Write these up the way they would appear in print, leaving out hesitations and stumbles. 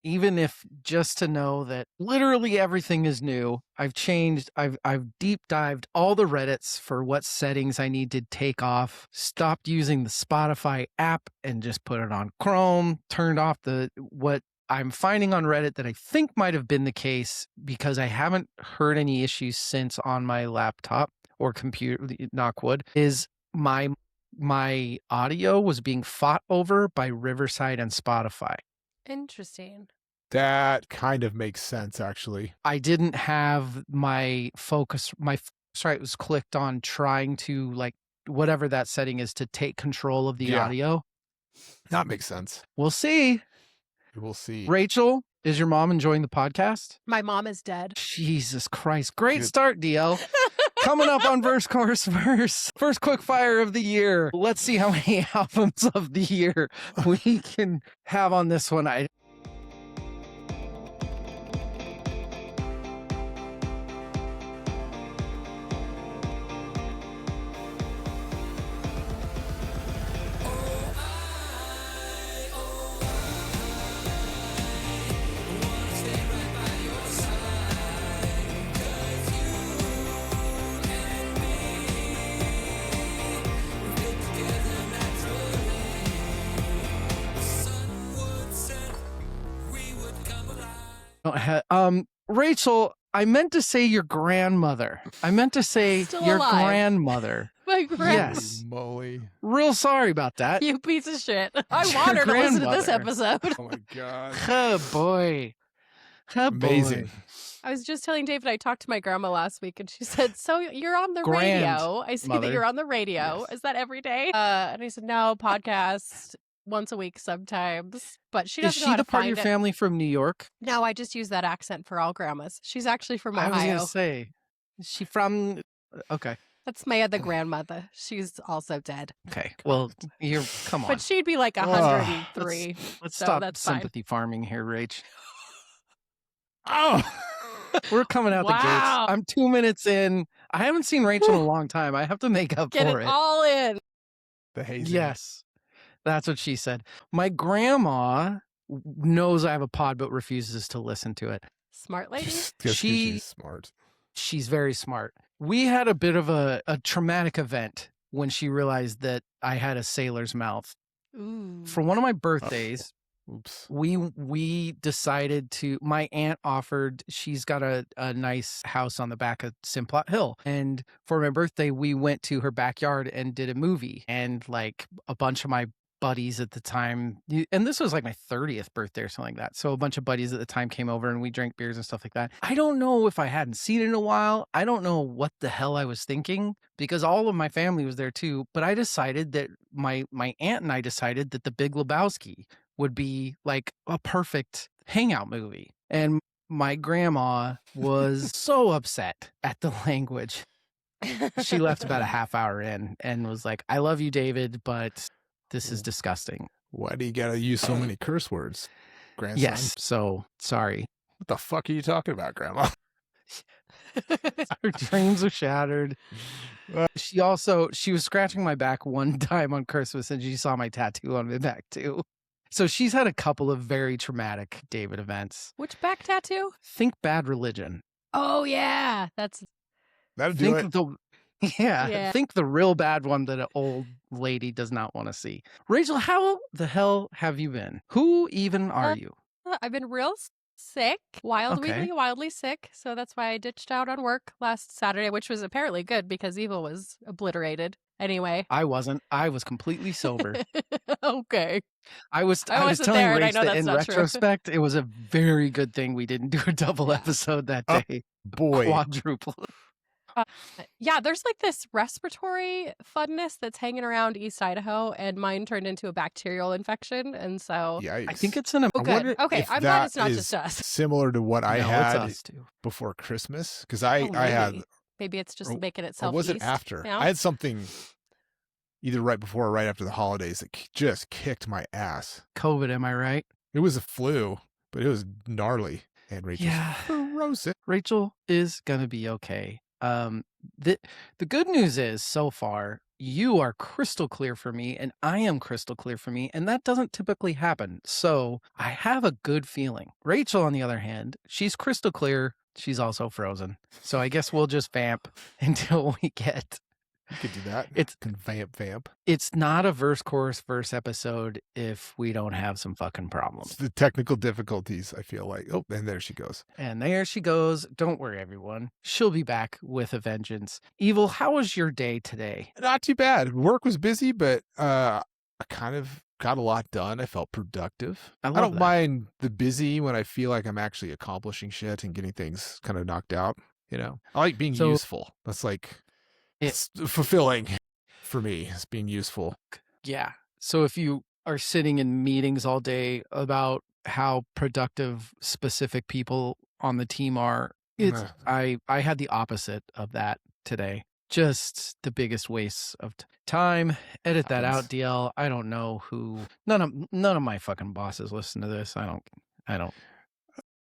even if just to know that literally everything is new. I've changed, I've deep dived all the Reddits for what settings I need to take off, stopped using the Spotify app and just put it on Chrome, turned off what I'm finding on Reddit that I think might have been the case because I haven't heard any issues since on my laptop or computer, knock wood, is my audio was being fought over by Riverside and Spotify. Interesting. That kind of makes sense, actually. I didn't have my Focusrite was clicked on trying to, like, whatever that setting is, to take control of the audio. That makes sense. We'll see. We'll see. Rachel, is your mom enjoying the podcast? My mom is dead. Jesus Christ. Great start, DL. Coming up on Verse Chorus Verse. First quickfire of the year. Let's see how many albums of the year we can have on this one. Rachel, I meant to say your grandmother. I meant to say Still your alive. Grandmother. My grandma. Yes. Moly. Real sorry about that. You piece of shit. I Your want her to listen to this grandmother. episode. Oh my God. Oh boy. Oh Amazing. boy. I was just telling David I talked to my grandma last week and she said, so you're on the radio. I see that Grandmother. you're on the radio. Yes. Is that every day? And I said, no, podcast once a week sometimes. But she Is doesn't know she how the to part of find your it. family from New York? No, I just use that accent for all grandmas. She's actually from I was Ohio. going to say, is she from... Okay. That's my other grandmother. She's also dead. Okay. Well, come on. But she'd be like 103. Let's so stop that's fine. sympathy farming here, Rach. Oh, We're coming out the gates. Wow. I'm 2 minutes in. I haven't seen Rachel in a long time. I have to make up Get for it it. all in. the hazing. Yes. That's what she said. My grandma knows I have a pod but refuses to listen to it. Smart lady. Just 'cause She- she's smart. She's very smart. We had a bit of a traumatic event when she realized that I had a sailor's mouth. Ooh. For one of my birthdays, Oops. we decided to, my aunt offered, she's got a nice house on the back of Simplot Hill. And for my birthday, we went to her backyard and did a movie. And like a bunch of my buddies at the time, and this was like my 30th birthday or something like that. So a bunch of buddies at the time came over and we drank beers and stuff like that. I don't know if I hadn't seen it in a while. I don't know what the hell I was thinking because all of my family was there too. But I decided that my aunt and I decided that The Big Lebowski would be like a perfect hangout movie. And my grandma was so upset at the language. She left about a half hour in and was like, I love you, David, but this is disgusting. Why do you gotta use so many curse words, grandson? Yes. So sorry. What the fuck are you talking about, Grandma? Her dreams are shattered. She was scratching my back one time on Christmas and she saw my tattoo on my back too. So she's had a couple of very traumatic David events. Which back tattoo? Think Bad Religion. Oh yeah, that's That'll do Think it. Yeah. Think the real bad one that an old lady does not want to see. Rachel, how the hell have you been? Who even are you? I've been real sick, wildly sick. So that's why I ditched out on work last Saturday, which was apparently good because Evil was obliterated. Anyway, I wasn't. I was completely sober. okay. I was wasn't telling there, and I Rach know that that's in not true. retrospect, it was a very good thing we didn't do a double episode that Oh, day. Boy. Quadruple. Yeah, there's like this respiratory funness that's hanging around East Idaho, and mine turned into a bacterial infection, and so Yikes. I think it's an. Oh, I wonder good. Okay, if I'm glad that it's not is just us. similar to what I No, had it's us too. before Christmas. Because Oh, I had, maybe it's just or- making or itself. was it east after? now? I had something either right before or right after the holidays that just kicked my ass. COVID, am I right? It was a flu, but it was gnarly. And Rachel's Yeah. ferocious. Rachel is gonna be okay. The good news is so far you are crystal clear for me and I am crystal clear for me, and that doesn't typically happen. So I have a good feeling. Rachel, on the other hand, she's crystal clear. She's also frozen. So I guess we'll just vamp until we get... You could do that. Can vamp. It's not a verse, chorus, verse episode if we don't have some fucking problems. It's the technical difficulties, I feel like. Oh, and there she goes. And there she goes. Don't worry, everyone. She'll be back with a vengeance. Evil, how was your day today? Not too bad. Work was busy, but I kind of got a lot done. I felt productive. I don't mind the busy when I feel like I'm actually accomplishing shit and getting things kind of knocked out. You know, I like being useful. That's like... It's fulfilling for me. It's being useful. Yeah. So if you are sitting in meetings all day about how productive specific people on the team are, I had the opposite of that today. Just the biggest waste of time. Edit that out, DL. I don't know who. None of my fucking bosses listen to this. I don't.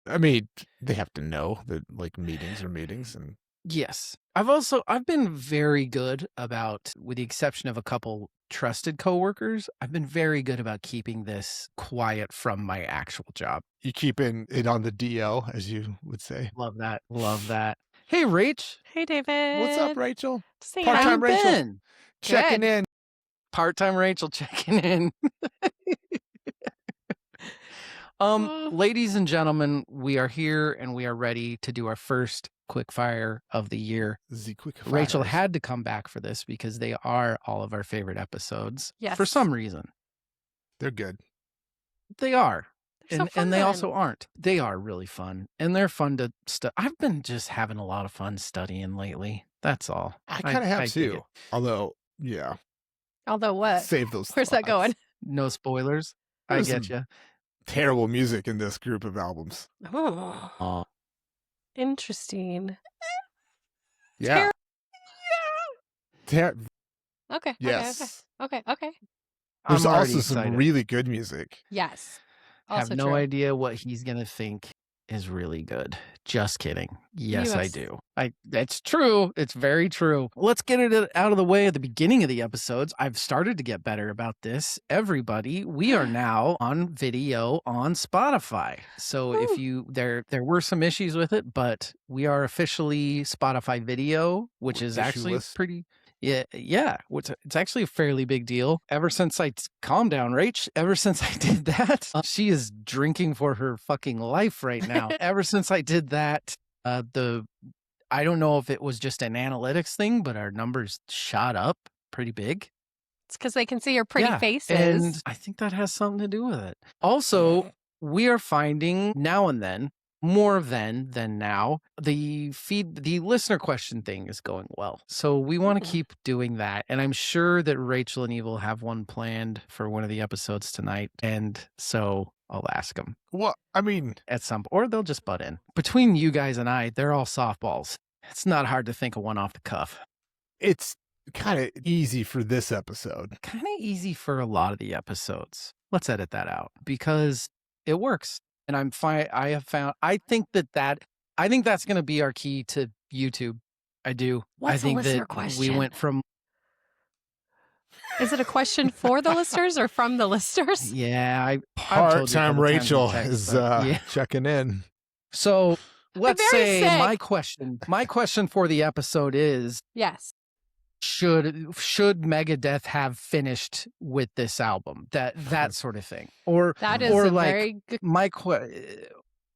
I mean, they have to know that like meetings are meetings and. Yes. I've been very good about, with the exception of a couple trusted coworkers, I've been very good about keeping this quiet from my actual job. You keeping it on the DL, as you would say. Love that. Love that. Hey, Rach. Hey, David. What's up, Rachel? Part-time Rachel. Checking in. Part-time Rachel checking in. Ladies and gentlemen, we are here and we are ready to do our first Quickfire of the year. Rachel had to come back for this because they are all of our favorite episodes. Yes. For some reason. They're good. They are. And they also aren't. They are really fun. And they're fun to study. I've been just having a lot of fun studying lately. That's all. I kind of have too. Although, yeah. Although what? Save those Where's thoughts. that going? No spoilers. I get you. Terrible music in this group of albums. Oh. Interesting. Yeah. Okay. Yes. Okay. There's also some really good music. Yes. I have no idea what he's going to think is really good. Just kidding. Yes, I do. It's true. It's very true. Let's get it out of the way at the beginning of the episodes. I've started to get better about this. Everybody, we are now on video on Spotify. So if you there were some issues with it, but we are officially Spotify video, which is actually pretty... Yeah. It's actually a fairly big deal. Ever since calm down, Rach. Ever since I did that, she is drinking for her fucking life right now. Ever since I did that, I don't know if it was just an analytics thing, but our numbers shot up pretty big. It's because they can see your pretty faces. And I think that has something to do with it. Also, we are finding now and then, more than now, the listener question thing is going well. So we want to keep doing that. And I'm sure that Rachel and Evil have one planned for one of the episodes tonight. And so I'll ask them. Well, I mean, or they'll just butt in. Between you guys and I, they're all softballs. It's not hard to think of one off the cuff. It's kind of easy for this episode. Kind of easy for a lot of the episodes. Let's edit that out because it works. And I'm fine. I think that's going to be our key to YouTube. I do. What's I think a listener that question? We went from... Is it a question for the listeners or from the listeners? Yeah. Part-time Rachel is checking in. So let's say my question for the episode is... Yes. Should Megadeth have finished with this album? That sort of thing, or that is very good.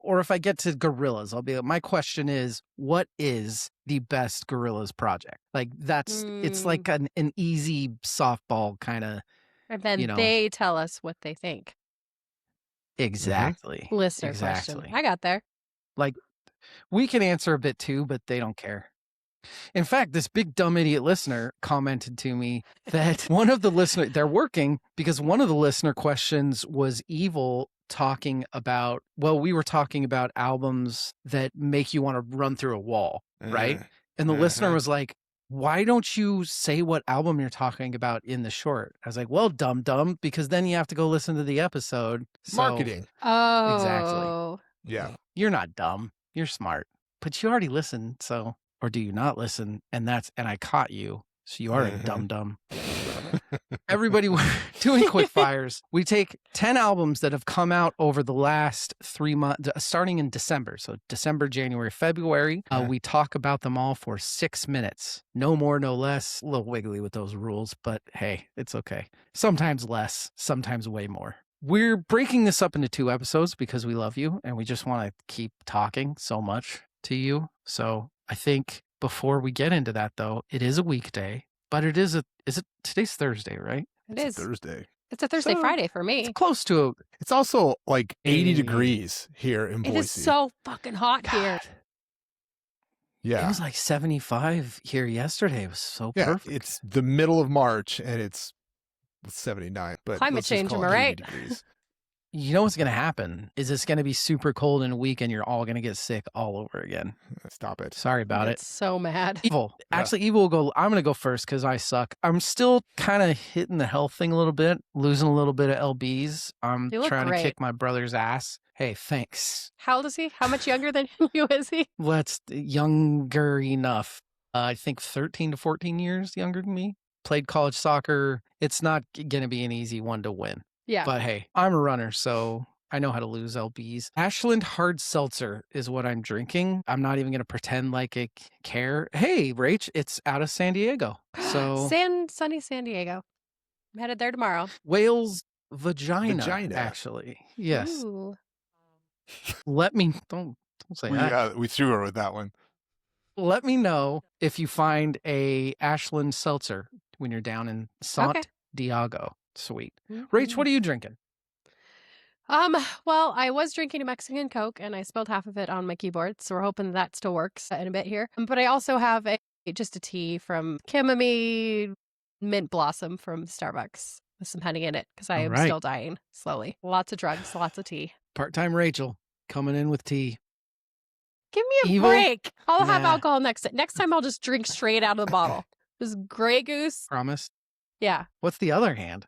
Or if I get to Gorillaz, I'll be like, my question is, what is the best Gorillaz project? Like it's like an easy softball kind of. And then they tell us what they think. Exactly. Listener question. I got there. Like we can answer a bit too, but they don't care. In fact, this big dumb idiot listener commented to me that they're working because one of the listener questions was Evil talking about, we were talking about albums that make you want to run through a wall, right? And the listener was like, why don't you say what album you're talking about in the short? I was like, well, dumb, because then you have to go listen to the episode. Marketing. Oh. Exactly. Yeah. You're not dumb. You're smart. But you already listened, so... Or do you not listen? And I caught you. So you are a dum-dum. Everybody, we're doing Quickfires. We take 10 albums that have come out over the last 3 months, starting in December. So December, January, February. We talk about them all for 6 minutes. No more, no less. A little wiggly with those rules, but hey, it's okay. Sometimes less, sometimes way more. We're breaking this up into 2 episodes because we love you and we just want to keep talking so much to you. So I think before we get into that, though, it is a weekday. But today's Thursday, right? It's a Thursday. It's a Thursday, Friday for me. It's close to It's also like 80 degrees here in Boise. It is so fucking hot here. Yeah. It was like 75 here yesterday. It was so perfect. It's the middle of March and it's 79. But climate change, am I right? You know what's going to happen is it's going to be super cold in a week and you're all going to get sick all over again. Stop it. Sorry about it. So mad. Evil. Yeah. Actually, Evil will go. I'm going to go first because I suck. I'm still kind of hitting the health thing a little bit, losing a little bit of LBs. I'm trying to kick my brother's ass. Hey, thanks. How old is he? How much younger than you is he? Well, it's younger enough. I think 13 to 14 years younger than me. Played college soccer. It's not going to be an easy one to win. Yeah. But hey, I'm a runner, so I know how to lose LBs. Ashland Hard Seltzer is what I'm drinking. I'm not even going to pretend like I care. Hey, Rach, it's out of San Diego. So sunny San Diego. I'm headed there tomorrow. Whale's vagina. Actually. Yes. Ooh. Let me, don't say that. We threw her with that one. Let me know if you find a Ashland Seltzer when you're down in Santiago. Sweet. Rach, what are you drinking? Well, I was drinking a Mexican Coke and I spilled half of it on my keyboard, so we're hoping that still works in a bit here. But I also have just a tea from Chamomile Mint Blossom from Starbucks with some honey in it because I am still dying slowly. Lots of drugs, lots of tea. Part-time Rachel coming in with tea. Give me a break. I'll have alcohol next time. Next time I'll just drink straight out of the bottle. This Grey Goose. Promise? Yeah. What's the other hand?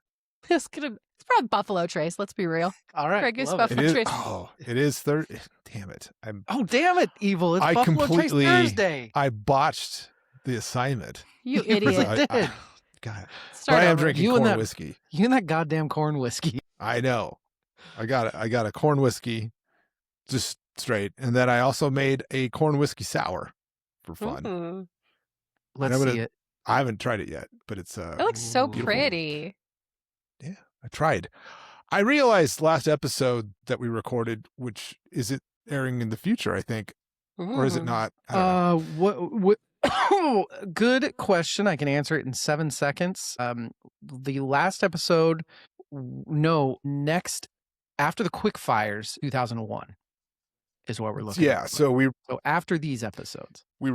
It's probably Buffalo Trace. Let's be real. All right. Grey Goose Buffalo Trace. Oh, it is Thursday. Damn it. Damn it, Evil. It's Buffalo Trace Thursday. I botched the assignment. You idiot. Really did. God. But I am drinking corn whiskey. You and that goddamn corn whiskey. I know. I got a corn whiskey just straight. And then I also made a corn whiskey sour for fun. Mm-hmm. Let's see it. I haven't tried it yet, but it's it looks so pretty. Yeah, I tried. I realized last episode that we recorded, which is it airing in the future, I think. Or is it not? I don't know. Good question. I can answer it in 7 seconds. The last episode, next after the Quickfires, 2001 is what we're looking at. Yeah, so after these episodes. We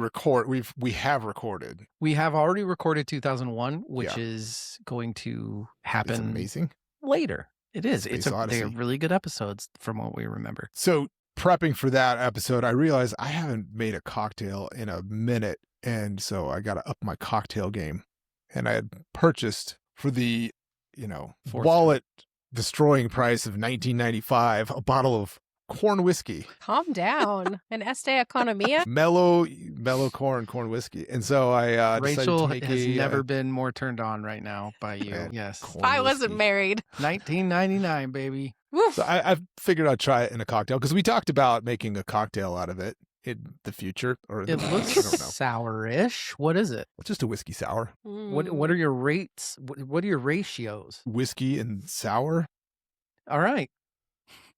have recorded. We have already recorded 2001, which is going to happen. It's amazing. Later. It is. They're really good episodes from what we remember. So prepping for that episode, I realized I haven't made a cocktail in a minute. And so I got to up my cocktail game. And I had purchased for the, wallet destroying price of $19.95, a bottle of corn whiskey. Calm down. An Este Economia? Mellow corn whiskey. And so I Rachel decided to has never been more turned on right now by you. Yes. I wasn't married. 1999, baby. So I figured I'd try it in a cocktail because we talked about making a cocktail out of it in the future. Or it looks sourish. What is it? Just a whiskey sour. What are your rates? What are your ratios? Whiskey and sour. All right.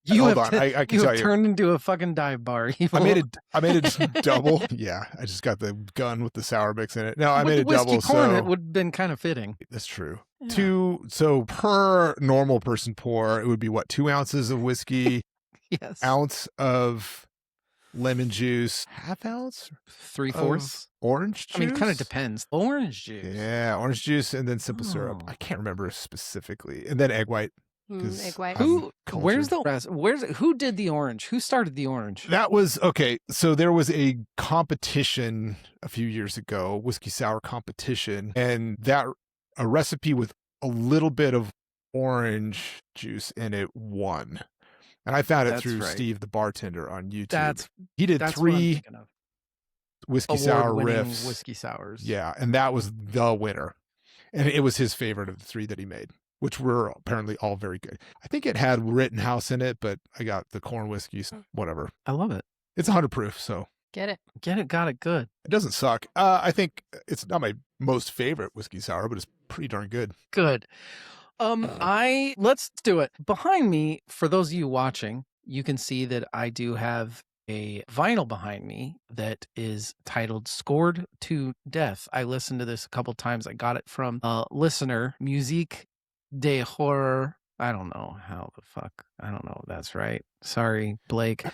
Hold on. I can tell you. Turned into a fucking dive bar. I made a double. Yeah, I just got the gun with the sour mix in it. No, I made a double. Corn, it would have been kind of fitting. That's true. Yeah. So per normal person pour, it would be 2 ounces of whiskey, yes, ounce of lemon juice, half ounce, 3/4 orange juice. I mean, it kind of depends. Orange juice. Yeah, orange juice, and then simple syrup. I can't remember specifically, and then egg white. Egg white. Who did the orange? Who started the orange? That was okay. So there was a competition a few years ago, whiskey sour competition, and a recipe with a little bit of orange juice in it won. And I found it through Steve, the bartender, on YouTube. He did 3 whiskey sour award-winning riffs. whiskey sours. Yeah, and that was the winner. And it was his favorite of the 3 that he made, which were apparently all very good. I think it had Rittenhouse in it, but I got the corn whiskeys, whatever. I love it. It's 100 proof, so. Get it. Got it good. It doesn't suck. I think it's not my most favorite whiskey sour, but it's pretty darn good. Good. Let's do it. Behind me, for those of you watching, you can see that I do have a vinyl behind me that is titled Scored to Death. I listened to this a couple times. I got it from a listener, Musique de Horror. I don't know how the fuck. I don't know if that's right. Sorry, Blake.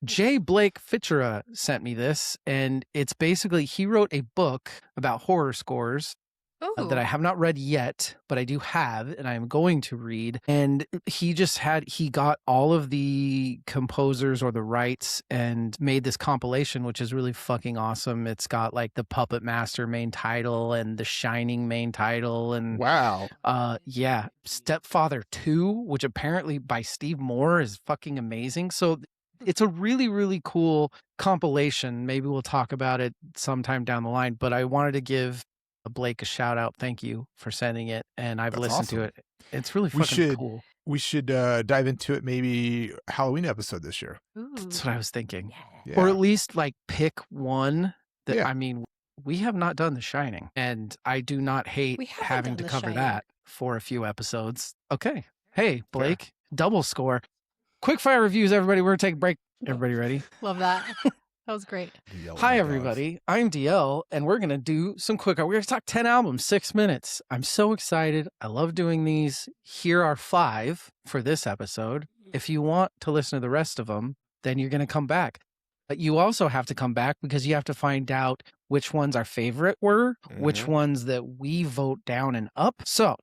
J. Blake Fitchera sent me this, and it's basically, he wrote a book about horror scores that I have not read yet, but I do have, and I'm going to read. And he got all of the composers or the rights and made this compilation, which is really fucking awesome. It's got like the Puppet Master main title and the Shining main title. And wow. Yeah. Stepfather 2, which apparently by Steve Moore is fucking amazing. So it's a really, really cool compilation. Maybe we'll talk about it sometime down the line, but I wanted to give Blake a shout out. Thank you for sending it. And I've listened to it. It's really fucking cool. We should dive into it, maybe Halloween episode this year. Ooh. That's what I was thinking. Yeah. Or at least like pick one that, I mean, we have not done The Shining, and I do not hate having to cover that for a few episodes. Okay. Hey, Blake, double score. Quickfire reviews, everybody. We're going to take a break. Everybody ready? Love that. That was great. Hi, everybody. I'm DL, and we're going to do some quick. We're going to talk 10 albums, 6 minutes. I'm so excited. I love doing these. Here are 5 for this episode. If you want to listen to the rest of them, then you're going to come back. But you also have to come back because you have to find out which ones our favorite were, which ones that we vote down and up. So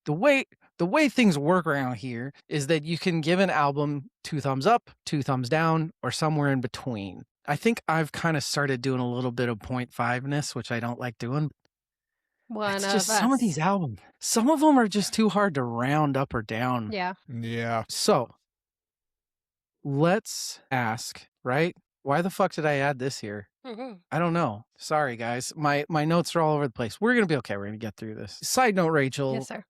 the way things work around here is that you can give an album 2 thumbs up, 2 thumbs down, or somewhere in between. I think I've kind of started doing a little bit of 0.5-ness, which I don't like doing. Some of these albums, some of them are just too hard to round up or down. Yeah. Yeah. So let's ask, right? Why the fuck did I add this here? I don't know. Sorry, guys. My notes are all over the place. We're going to be okay. We're going to get through this. Side note, Rachel. Yes, sir.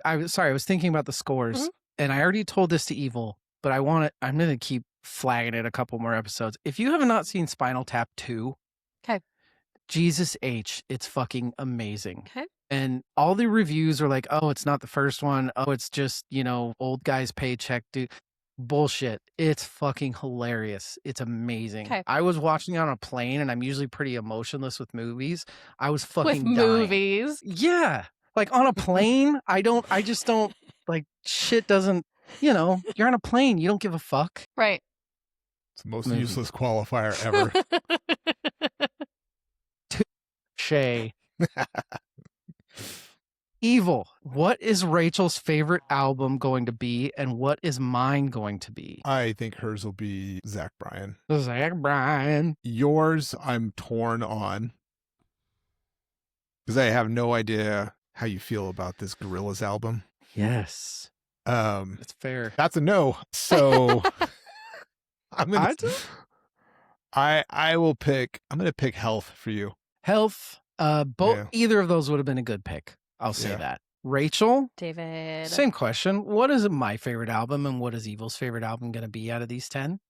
I was thinking about the scores, and I already told this to Evil, but I'm going to keep flagging it a couple more episodes. If you have not seen Spinal Tap 2, okay, Jesus H, it's fucking amazing. Okay. And all the reviews are like, oh, it's not the first one. Oh, it's just, old guy's paycheck, dude. Bullshit. It's fucking hilarious. It's amazing. Okay. I was watching it on a plane, and I'm usually pretty emotionless with movies. I was fucking dying. Movies? Yeah. Like on a plane, I just don't, like, shit doesn't, you're on a plane. You don't give a fuck. Right. It's the most useless qualifier ever. Touché. Evil. What is Rachel's favorite album going to be, and what is mine going to be? I think hers will be Zach Bryan. Zach Bryan. Yours, I'm torn on. Because I have no idea how you feel about this Gorillaz album. Yes. It's fair. That's a no. So I'm gonna pick Health for you. Health. Either of those would have been a good pick. I'll say that. Rachel? David. Same question. What is my favorite album, and what is Evil's favorite album going to be out of these 10?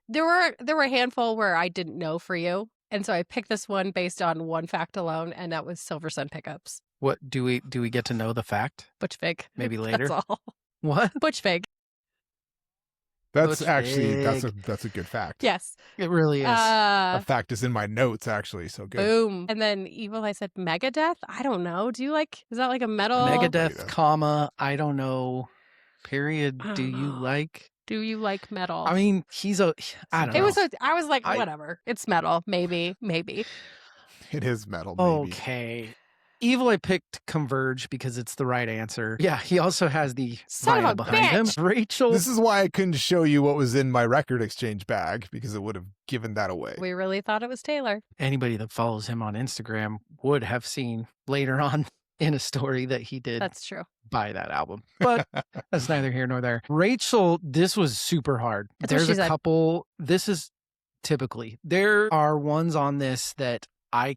There were a handful where I didn't know for you. And so I picked this one based on one fact alone, and that was Silver Sun Pickups. What do we get to know the fact? Butch Vig. Maybe later. That's all. What? Butch Vig. That's actually that's a good fact. Yes, it really is. A fact is in my notes actually. So good. Boom. And then Evil, I said Megadeth. I don't know. Do you like? Is that like a metal? Megadeth, comma. I don't know. Period. Do you like? Do you like metal? I mean, I don't know. I was like, whatever. It's metal. Maybe. It is metal. Maybe. Okay. Evil, I picked Converge because it's the right answer. Yeah, he also has the vinyl behind him. Rachel. This is why I couldn't show you what was in my record exchange bag, because it would have given that away. We really thought it was Taylor. Anybody that follows him on Instagram would have seen later on in a story that he did. That's true. Buy that album. But that's neither here nor there. Rachel, this was super hard. There's a couple. This is typically. There are ones on this that I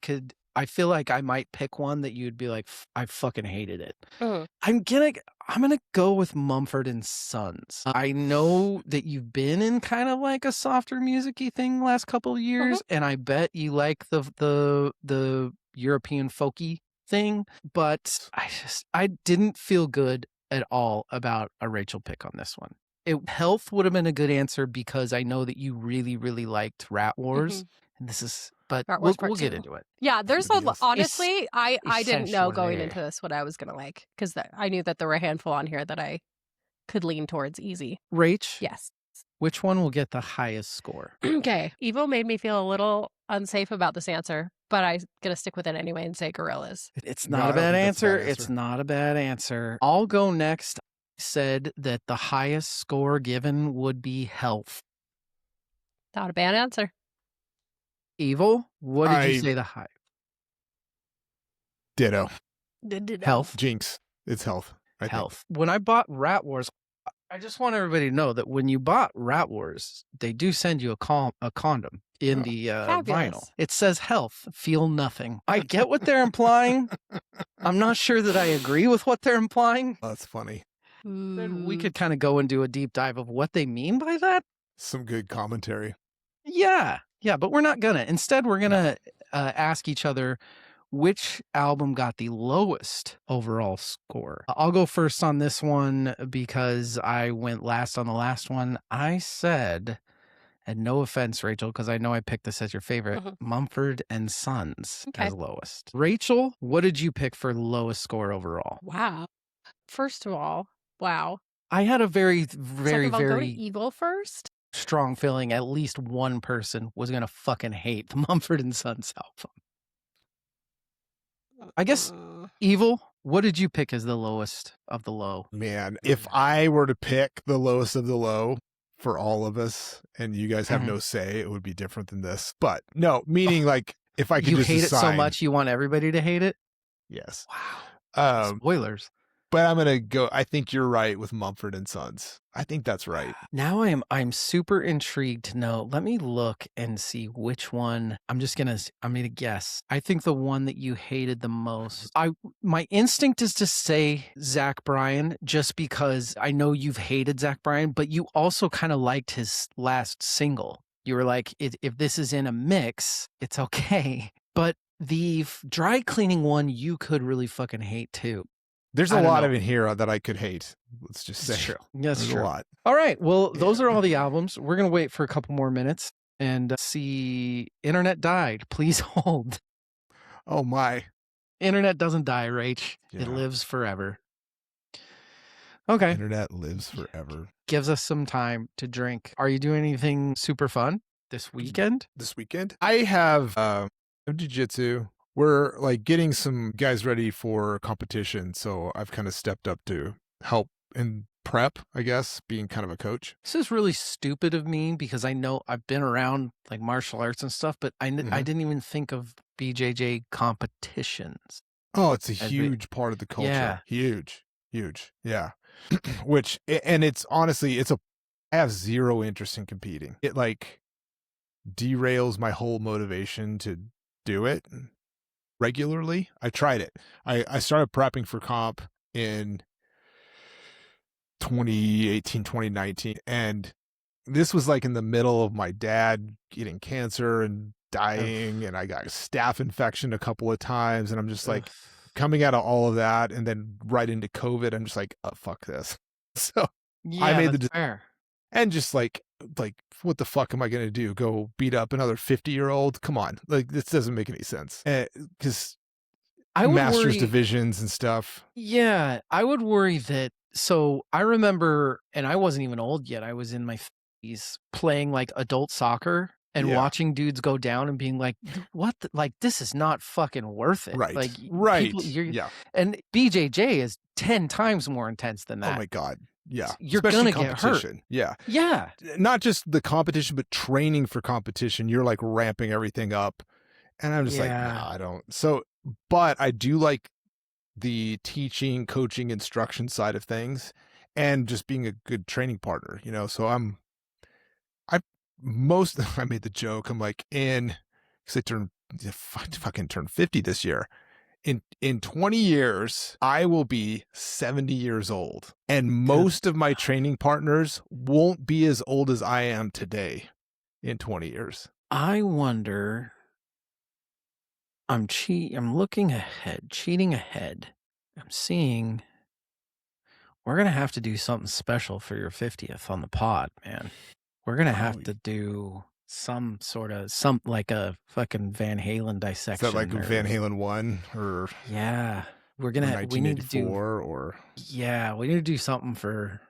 feel like I might pick one that you'd be like, I fucking hated it. Mhm. I'm gonna go with Mumford and Sons. I know that you've been in kind of like a softer music-y thing the last couple of years, and I bet you like the European folky thing, but I didn't feel good at all about a Rachel pick on this one. Health would have been a good answer because I know that you really, really liked Rat Wars. And this is, but Rat Wars we'll Part get 2. into it. Yeah, there's honestly, I didn't know going essentially. into this what I was gonna like because I knew that there were a handful on here that I could lean towards easy. Rach, Yes. which one will get the highest score? Okay. Evil made me feel a little unsafe about this answer, but I'm gonna stick with it anyway and say Gorillas. It's No, not I a don't bad think that's a bad answer. answer. It's not a bad answer. I'll go next. I said that the highest score given would be Health. Not a bad answer. Evil, what did you say the high? Ditto. Health. Jinx. It's Health. Health. When I bought Rat Wars, I just want everybody to know that when you bought Rat Wars, they do send you a condom in the vinyl. It says Health, feel nothing. I get what they're implying. I'm not sure that I agree with what they're implying. That's funny. Then we could kind of go and do a deep dive of what they mean by that. Some good commentary. Yeah, but we're not gonna. Instead, we're gonna ask each other which album got the lowest overall score. I'll go first on this one because I went last on the last one. I said, and no offense, Rachel, because I know I picked this as your favorite, Mumford and Sons as lowest. Rachel, what did you pick for lowest score overall? Wow. First of all, wow. I had a very, very, Second of all, go to very Evil first. strong feeling at least one person was going to fucking hate the Mumford and Sons album. I guess Evil, what did you pick as the lowest of the low? Man, if I were to pick the lowest of the low for all of us and you guys have no say, it would be different than this. But no, meaning like if I could just hate decide, it so much you want everybody to hate it? Yes. Wow. Spoilers. But I'm gonna go. I think you're right with Mumford and Sons. I think that's right. Now I'm super intrigued to know. Let me look and see which one. I'm gonna guess. I think the one that you hated the most. My instinct is to say Zach Bryan, just because I know you've hated Zach Bryan, but you also kind of liked his last single. You were like, if this is in a mix, it's okay. But the dry cleaning one, you could really fucking hate too. There's a lot of it here that I could hate. Let's just say. That's true. That's true. A lot. All right. Well, those are all the albums. We're going to wait for a couple more minutes and see. Internet died. Please hold. Oh, my. Internet doesn't die, Rach. It lives forever. Okay. Internet lives forever. Gives us some time to drink. Are you doing anything super fun this weekend? I have jiu-jitsu. We're like getting some guys ready for competition. So I've kind of stepped up to help in prep, I guess, being kind of a coach. This is really stupid of me because I know I've been around like martial arts and stuff, but I didn't even think of BJJ competitions. Oh, it's a huge part of the culture. Yeah. Huge. Yeah. Which, and it's honestly, I have zero interest in competing. It like derails my whole motivation to do it regularly. I tried it. I started prepping for comp in 2018, 2019. And this was like in the middle of my dad getting cancer and dying. And I got a staph infection a couple of times. And I'm just like coming out of all of that. And then right into COVID, I'm just like, oh, fuck this. So I made the fair. And just like, what the fuck am I going to do? Go beat up another 50-year-old? Come on. Like, this doesn't make any sense. Because Masters divisions and stuff. Yeah, I would worry that. So I remember, and I wasn't even old yet. I was in my 50s playing like adult soccer and watching dudes go down and being like, what? Like, this is not fucking worth it. Right. Like, right. People, And BJJ is 10 times more intense than that. Oh my God. Yeah. You're going to get hurt. Yeah. Yeah. Not just the competition, but training for competition. You're like ramping everything up. And I'm just like, nah, I don't. So, but I do like the teaching, coaching, instruction side of things and just being a good training partner, So I made the joke. I'm like, because fucking turned 50 this year. In 20 years, I will be 70 years old. And most of my training partners won't be as old as I am today in 20 years. I wonder, I'm looking ahead, cheating ahead. I'm seeing we're going to have to do something special for your 50th on the pod, man. We're going to have to do like a fucking Van Halen dissection. Is that like a Van Halen 1 or? Yeah. We need to do, or? Yeah, we need to do something for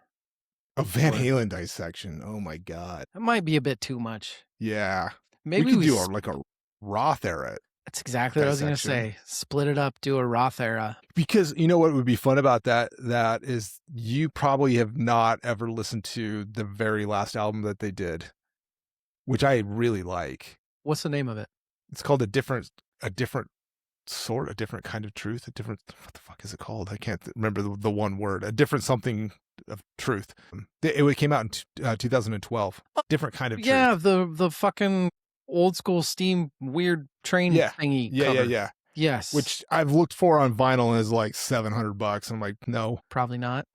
a Van Halen dissection. Oh my God. It might be a bit too much. Yeah. Maybe we could do like a Roth era. That's exactly what I was going to say. Split it up, do a Roth era. Because you know what would be fun about that? That is, you probably have not ever listened to the very last album that they did, which I really like. What's the name of it? It's called a different kind of truth. What the fuck is it called? I can't remember the one word. A different something of truth. It came out in 2012. Different kind of truth. Yeah, the fucking old school Steam weird train thingy. Yeah. Yes. Which I've looked for on vinyl and is like $700. I'm like, no. Probably not.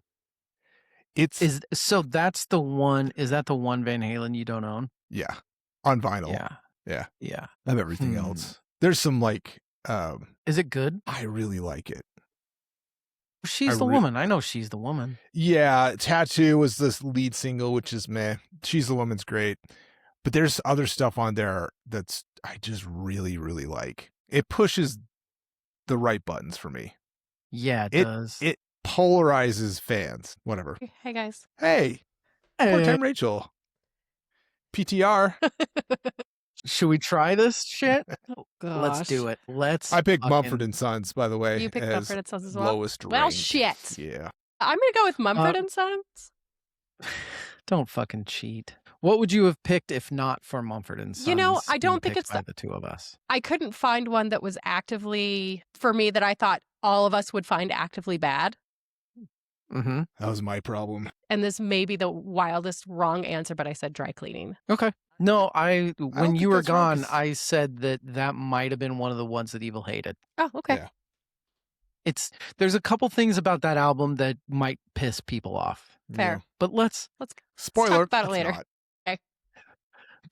So that's the one. Is that the one Van Halen you don't own? Yeah. On vinyl. Yeah. I have everything else. There's some like is it good? I really like it. She's the woman. I know She's the Woman. Yeah, Tattoo was this lead single, which is meh. She's the Woman's great. But there's other stuff on there that's I just really, really like. It pushes the right buttons for me. Yeah, it does. It polarizes fans. Whatever. Hey, guys. Hey. Part-time Rachel. PTR. Should we try this shit? Oh, gosh. Let's do it. I picked Mumford & Sons, by the way. You picked Mumford & Sons as well? Lowest ranked. Well, shit. Yeah. I'm going to go with Mumford & Sons. Don't fucking cheat. What would you have picked if not for Mumford & Sons? You know, I don't think it's by the two of us. I couldn't find one that was actively, for me, that I thought all of us would find actively bad. Mm-hmm. That was my problem. And this may be the wildest wrong answer, but I said dry cleaning. Okay. No, when you were gone, I said that might have been one of the ones that Evil hated. Oh, okay. Yeah. There's a couple things about that album that might piss people off. Fair. Yeah. But let's spoiler talk about it later. Okay.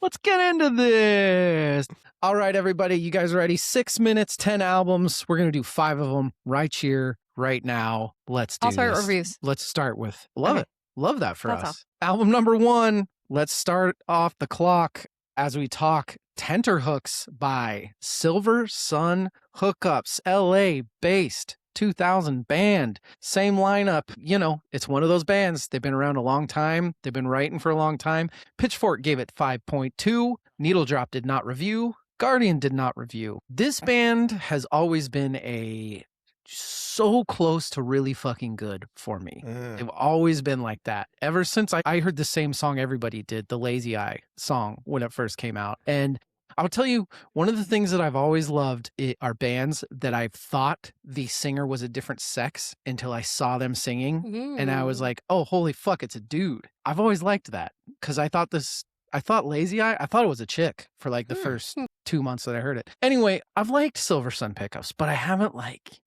Let's get into this. All right, everybody, you guys ready? 6 minutes, 10 albums. We're going to do 5 of them right here, right now. Let's do this. I'll start reviews. Let's start with Love It. Love that for us. All. Album number 1. Let's start off the clock as we talk Tenterhooks by Silver Sun Hookups, LA based 2000 band. Same lineup. You know, it's one of those bands. They've been around a long time. They've been writing for a long time. Pitchfork gave it 5.2. Needle Drop did not review. Guardian did not review. This band has always been so close to really fucking good for me. They've always been like that. Ever since I heard the same song everybody did, the Lazy Eye song, when it first came out. And I'll tell you, one of the things that I've always loved are bands that I've thought the singer was a different sex until I saw them singing. Mm-hmm. And I was like, oh, holy fuck, it's a dude. I've always liked that because I thought Lazy Eye, I thought it was a chick for like the first 2 months that I heard it. Anyway, I've liked Silver Sun Pickups, but I haven't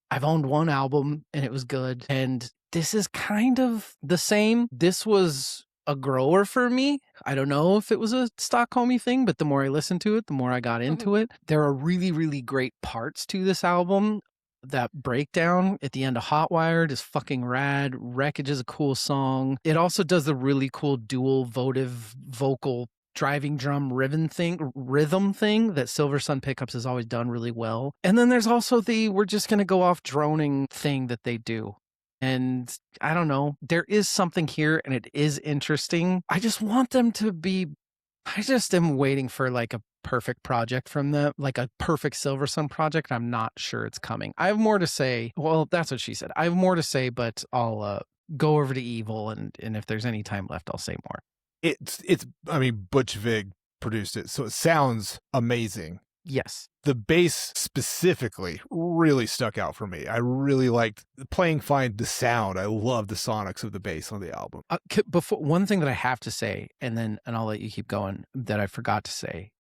I've owned one album and it was good. And this is kind of the same. This was a grower for me. I don't know if it was a Stockholmy thing, but the more I listened to it, the more I got into it. There are really, really great parts to this album. That breakdown at the end of Hotwired is fucking rad. Wreckage is a cool song. It also does the really cool dual votive vocal driving drum rhythm thing that Silver Sun Pickups has always done really well. And then there's also we're just going to go off droning thing that they do. And I don't know, there is something here and it is interesting. I just want them to I just am waiting for like a perfect project from them, like a perfect Silver Sun project. I'm not sure it's coming. I have more to say. Well, that's what she said. I have more to say, but I'll go over to Evil and if there's any time left, I'll say more. I mean, Butch Vig produced it, so it sounds amazing. Yes. The bass specifically really stuck out for me. I really liked playing fine the sound. I love the sonics of the bass on the album. Before, one thing that I have to say, and I'll let you keep going, that I forgot to say.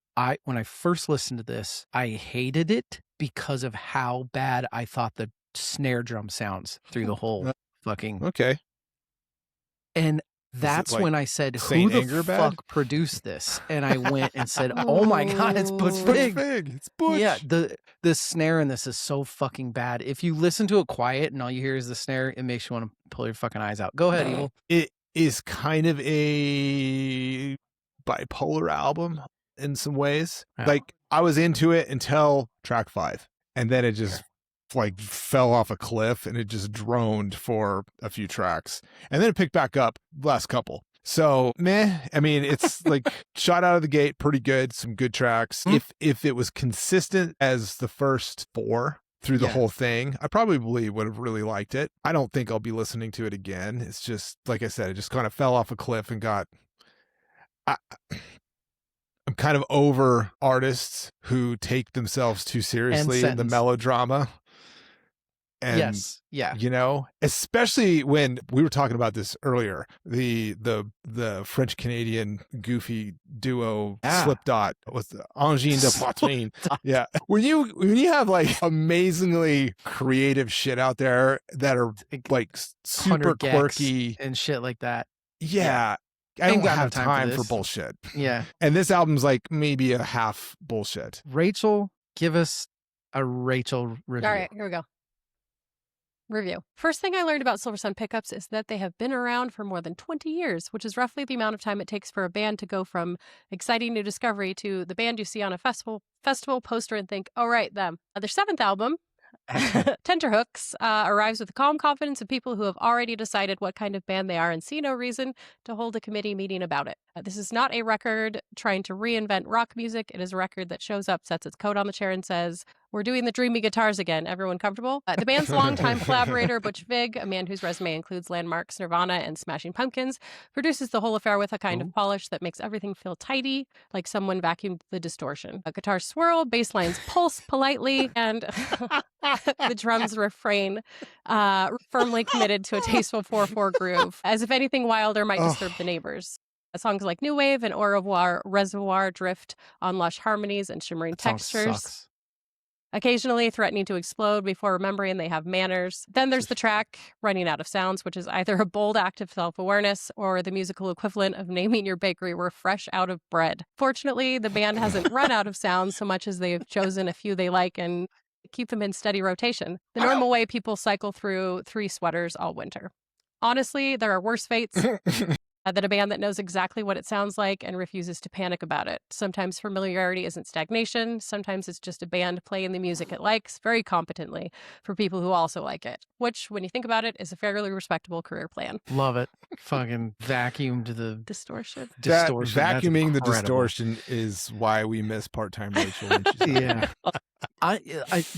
When I first listened to this, I hated it because of how bad I thought the snare drum sounds through the whole fucking. Okay. And that's like when I said, Saint who Anger the bad? fuck produced this? And I went and said, oh my God, it's Butch Vig. It's Butch. Yeah, the snare in this is so fucking bad. If you listen to it quiet and all you hear is the snare, it makes you want to pull your fucking eyes out. Go ahead, Evil. It is kind of a bipolar album in some ways. Yeah. Like, I was into it until track 5, and then it just like fell off a cliff and it just droned for a few tracks, and then it picked back up last couple. So meh. I mean, it's like shot out of the gate pretty good, some good tracks. If it was consistent as the first 4 through the whole thing, I probably would have really liked it. I don't think I'll be listening to it again. It's just, like I said, it just kind of fell off a cliff and I'm kind of over artists who take themselves too seriously in the melodrama. And, yes. Yeah. You know, especially when we were talking about this earlier, the French Canadian goofy duo Slipknot with Angine de Poitrine. Yeah. When you have like amazingly creative shit out there that are like super quirky and shit like that. Yeah. I don't have time for bullshit. Yeah. And this album's like maybe a half bullshit. Rachel, give us a Rachel review. All right, here we go. Review. First thing I learned about Silver Sun pickups is that they have been around for more than 20 years, which is roughly the amount of time it takes for a band to go from exciting new discovery to the band you see on a festival poster and think, oh, right, them. Their 7th album, Tenterhooks, arrives with the calm confidence of people who have already decided what kind of band they are and see no reason to hold a committee meeting about it. This is not a record trying to reinvent rock music. It is a record that shows up, sets its coat on the chair, and says, we're doing the dreamy guitars again. Everyone comfortable? The band's longtime collaborator, Butch Vig, a man whose resume includes Landmarks, Nirvana, and Smashing Pumpkins, produces the whole affair with a kind of polish that makes everything feel tidy, like someone vacuumed the distortion. Guitars swirl, bass lines pulse politely, and the drums refrain, firmly committed to a tasteful 4/4 groove, as if anything wilder might disturb the neighbors. Songs like New Wave and Au Revoir Reservoir drift on lush harmonies and shimmering textures, occasionally threatening to explode before remembering they have manners. Then there's the track Running Out of Sounds, which is either a bold act of self-awareness or the musical equivalent of naming your bakery we're fresh out of bread. Fortunately, the band hasn't run out of sounds so much as they've chosen a few they like and keep them in steady rotation, the normal way people cycle through 3 sweaters all winter. Honestly, there are worse fates than a band that knows exactly what it sounds like and refuses to panic about it. Sometimes familiarity isn't stagnation. Sometimes it's just a band playing the music it likes very competently for people who also like it, which, when you think about it, is a fairly respectable career plan. Love it. Fucking vacuumed the distortion. Vacuuming the distortion is why we miss part-time Rachel. When she's yeah.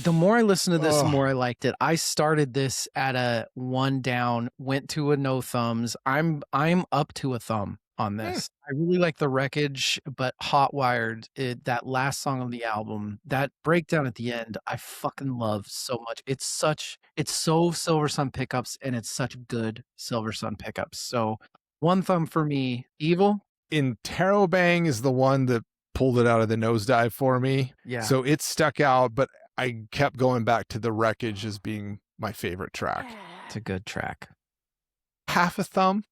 The more I listened to this, the more I liked it. I started this at a 1 down, went to a no thumbs. I'm up to a thumb on this. I really like The Wreckage, but Hotwired, that last song on the album, that breakdown at the end, I fucking love so much. It's so Silver Sun pickups, and it's such good Silver Sun pickups. So 1 thumb for me. Evil? Interrobang is the one that pulled it out of the nosedive for me. Yeah. So it stuck out, but I kept going back to The Wreckage as being my favorite track. It's a good track. Half a thumb.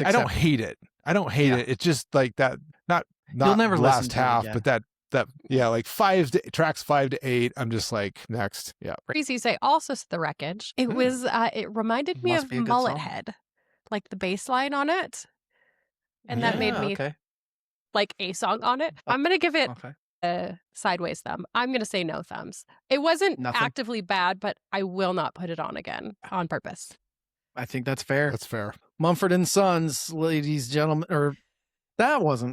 I don't hate it. It. It's just like that. Not You'll never last half, but that like tracks 5 to 8. I'm just like next. Yeah. Crazy say also The Wreckage. It was. It reminded me of Mullet Head, like the bass line on it, and that made me like a song on it. I'm gonna give it a sideways thumb. I'm gonna say no thumbs. It wasn't actively bad, but I will not put it on again on purpose. I think that's fair. That's fair. Mumford and Sons, ladies, gentlemen, or that was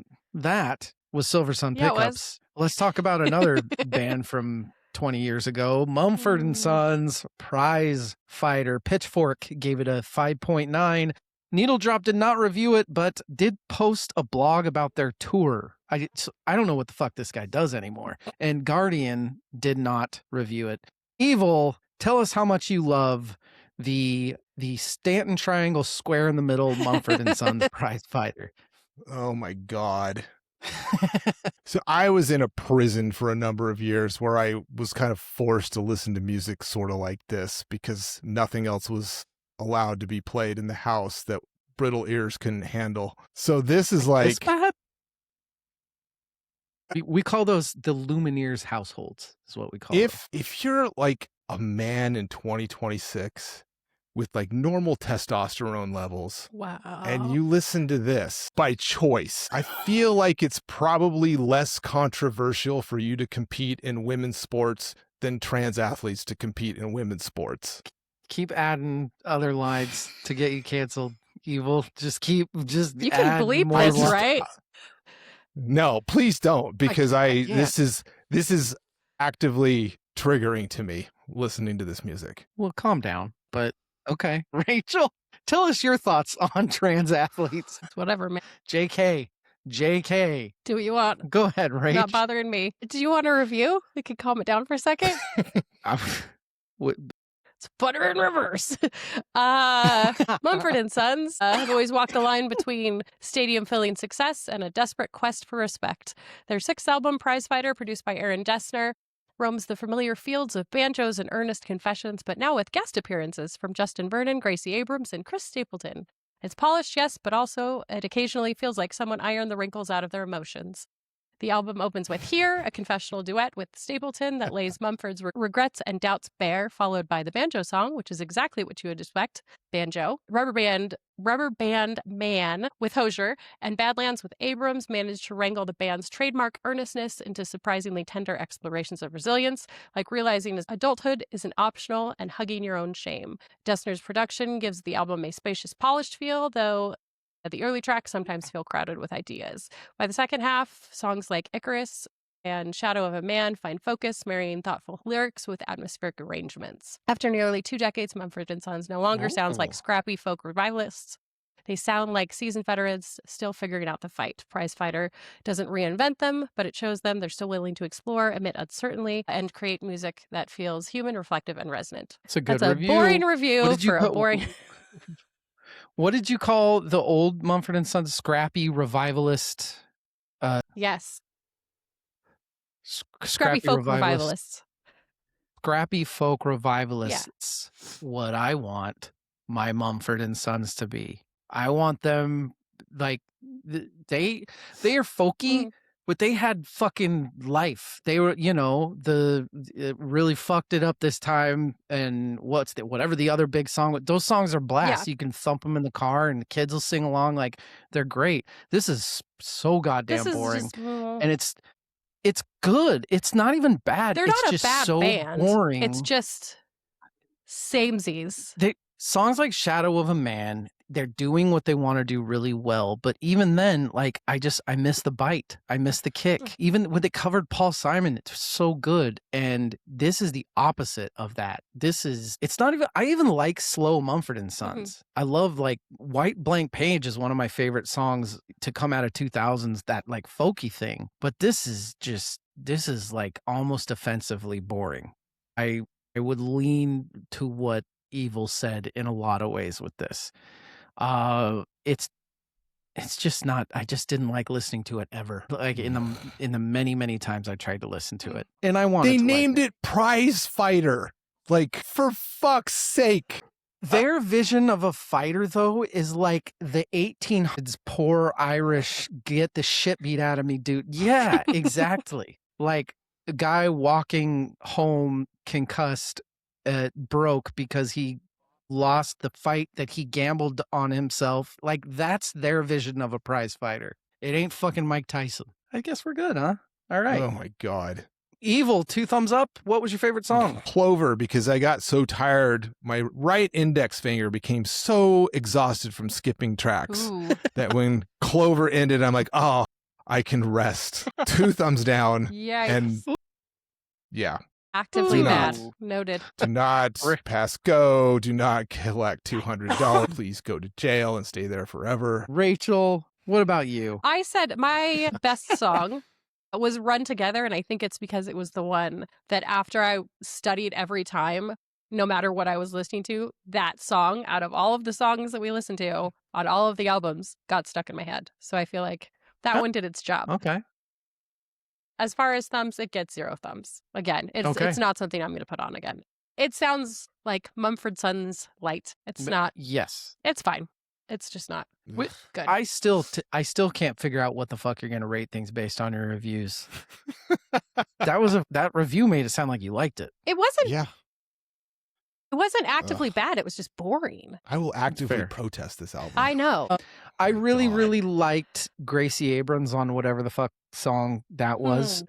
Silver Sun pickups. Let's talk about another band from 20 years ago. Mumford and Sons, Prizefighter. Pitchfork gave it a 5.9. Needle Drop did not review it, but did post a blog about their tour. I don't know what the fuck this guy does anymore. And Guardian did not review it. Evil, tell us how much you love the Stanton Triangle square in the middle Mumford and Sons Prizefighter. Oh my God. So I was in a prison for a number of years where I was kind of forced to listen to music sort of like this because nothing else was allowed to be played in the house that brittle ears couldn't handle. So this is like... We call those the Lumineers households is what we call them. If you're like a man in 2026 with like normal testosterone levels, wow, and you listen to this by choice, I feel like it's probably less controversial for you to compete in women's sports than trans athletes to compete in women's sports. Keep adding other lines to get you canceled, Evil. You can bleep this, right? No, please don't, because this is actively triggering to me listening to this music. Well, calm down, but okay. Rachel, tell us your thoughts on trans athletes. It's whatever, man. JK. Do what you want. Go ahead, Rach. Not bothering me. Do you want a review? We could calm it down for a second. It's butter in reverse. Mumford and Sons have always walked the line between stadium-filling success and a desperate quest for respect. Their sixth album, Prizefighter, produced by Aaron Dessner, roams the familiar fields of banjos and earnest confessions, but now with guest appearances from Justin Vernon, Gracie Abrams, and Chris Stapleton. It's polished, yes, but also it occasionally feels like someone ironed the wrinkles out of their emotions. The album opens with Here, a confessional duet with Stapleton that lays Mumford's regrets and doubts bare, followed by the banjo song, which is exactly what you would expect, banjo. Rubber Band Man with Hosier, and Badlands with Abrams managed to wrangle the band's trademark earnestness into surprisingly tender explorations of resilience, like realizing adulthood isn't optional and hugging your own shame. Dessner's production gives the album a spacious, polished feel, though the early tracks sometimes feel crowded with ideas. By the second half, songs like Icarus and Shadow of a Man find focus, marrying thoughtful lyrics with atmospheric arrangements. After nearly 2 decades, Mumford & Sons no longer sounds like scrappy folk revivalists. They sound like seasoned veterans still figuring out the fight. Prizefighter doesn't reinvent them, but it shows them they're still willing to explore, admit uncertainty, and create music that feels human, reflective, and resonant. It's a good review. Boring review for a boring... What did you call the old Mumford & Sons scrappy revivalist? Yes. Scrappy folk revivalists. Scrappy folk revivalists. Yeah. What I want my Mumford & Sons to be. I want them like they are folky, but they had fucking life. They were, it really fucked it up this time. And whatever the other big song, those songs are blast. Yeah. You can thump them in the car and the kids will sing along. Like they're great. This is so goddamn boring. And it's good. It's not even bad. They're not a bad band. Boring. It's just samesies. Songs like Shadow of a Man, they're doing what they want to do really well. But even then, like, I miss the bite. I miss the kick. Even when they covered Paul Simon, it's so good. And this is the opposite of that. I even like slow Mumford & Sons. I love like White Blank Page is one of my favorite songs to come out of 2000s, that like folky thing. But this is like almost offensively boring. I would lean to what Evil said in a lot of ways with this. It's just not, I just didn't like listening to it ever. Like in the many, many times I tried to listen to it. And they named it Prizefighter. Like, for fuck's sake. Their vision of a fighter, though, is like the 1800s poor Irish get the shit beat out of me dude. Yeah, exactly. Like a guy walking home concussed, broke because he lost the fight that he gambled on himself. Like that's their vision of a prize fighter. It ain't fucking Mike Tyson. I guess we're good, huh? All right. Oh my God. Evil, 2 thumbs up. What was your favorite song? Clover, because I got so tired. My right index finger became so exhausted from skipping tracks that when Clover ended, I'm like, oh, I can rest. 2 thumbs down. Yikes. And yeah. Actively Do bad. not. Noted. Do not pass go. Do not collect $200. Please go to jail and stay there forever. Rachel, what about you? I said my best song was Run Together, and I think it's because it was the one that after I studied every time, no matter what I was listening to, that song out of all of the songs that we listened to on all of the albums got stuck in my head. So I feel like that one did its job. Okay. As far as thumbs, it gets 0 thumbs. Again, it's not something I'm going to put on again. It sounds like Mumford Sons light. It's not. Yes. It's fine. It's just not good. I still can't figure out what the fuck you're going to rate things based on your reviews. That review made it sound like you liked it. It wasn't. Yeah. It wasn't actively bad. It was just boring. I will actively protest this album. I know. I really liked Gracie Abrams on whatever the fuck song that was.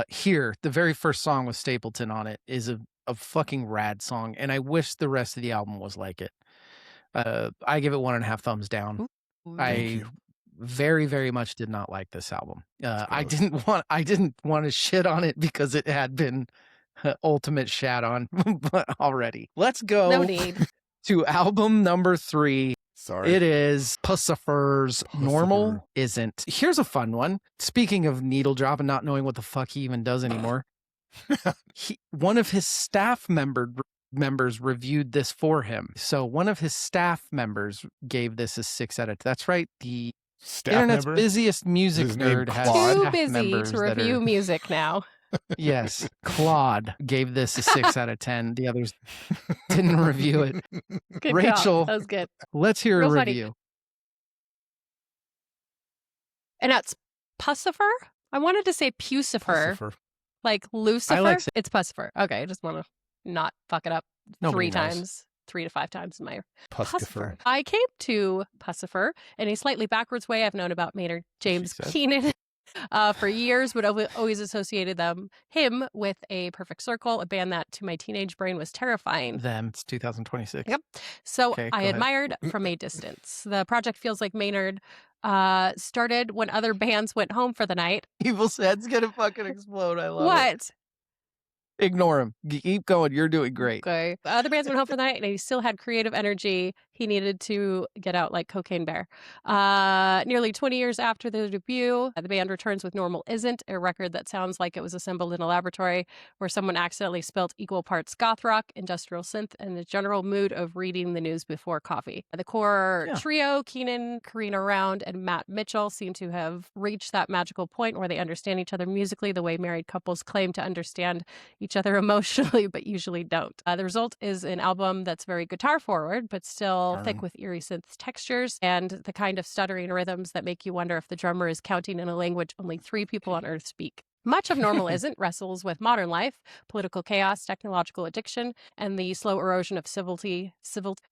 Here, the very first song with Stapleton on it is a fucking rad song, and I wish the rest of the album was like it. I give it 1.5 thumbs down. I very, very much did not like this album. I didn't want to shit on it because it had been ultimate shat on already. Let's go No need. to album number 3. Sorry. It is Pussifer's Normal Isn't. Here's a fun one. Speaking of needle drop and not knowing what the fuck he even does anymore, one of his staff members reviewed this for him. So one of his staff members gave this a 6 out of 10. That's right. The internet's busiest music nerd has too staff busy members to review music now. Yes, Claude gave this a 6 out of 10. The others didn't review it. Good Rachel, call. That was good. Let's hear Real a funny. review. And that's Pussifer? I wanted to say Pucifer. Like Lucifer? It's Pussifer. Okay, I just want to not fuck it up. Nobody 3 knows. times. 3 to 5 times in my Pussifer. I came to Pussifer in a slightly backwards way. I've known about Maynard James Keenan for years, but I've always associated him with A Perfect Circle, a band that to my teenage brain was terrifying. It's 2026. Yep. So Okay, I go ahead. admired from a distance. The project feels like Maynard started when other bands went home for the night. Evil's head's gonna fucking explode. I love it. What? Ignore him. Keep going. You're doing great. Okay. Other bands went home for the night and he still had creative energy. He needed to get out like Cocaine Bear. Nearly 20 years after their debut, the band returns with Normal Isn't, a record that sounds like it was assembled in a laboratory where someone accidentally spilled equal parts goth rock, industrial synth, and the general mood of reading the news before coffee. The core trio, Keenan, Karina Round, and Matt Mitchell, seem to have reached that magical point where they understand each other musically the way married couples claim to understand each other emotionally, but usually don't. The result is an album that's very guitar forward, but still thick with eerie synth textures and the kind of stuttering rhythms that make you wonder if the drummer is counting in a language only 3 people on Earth speak. Much of Normal Isn't wrestles with modern life, political chaos, technological addiction, and the slow erosion of civility.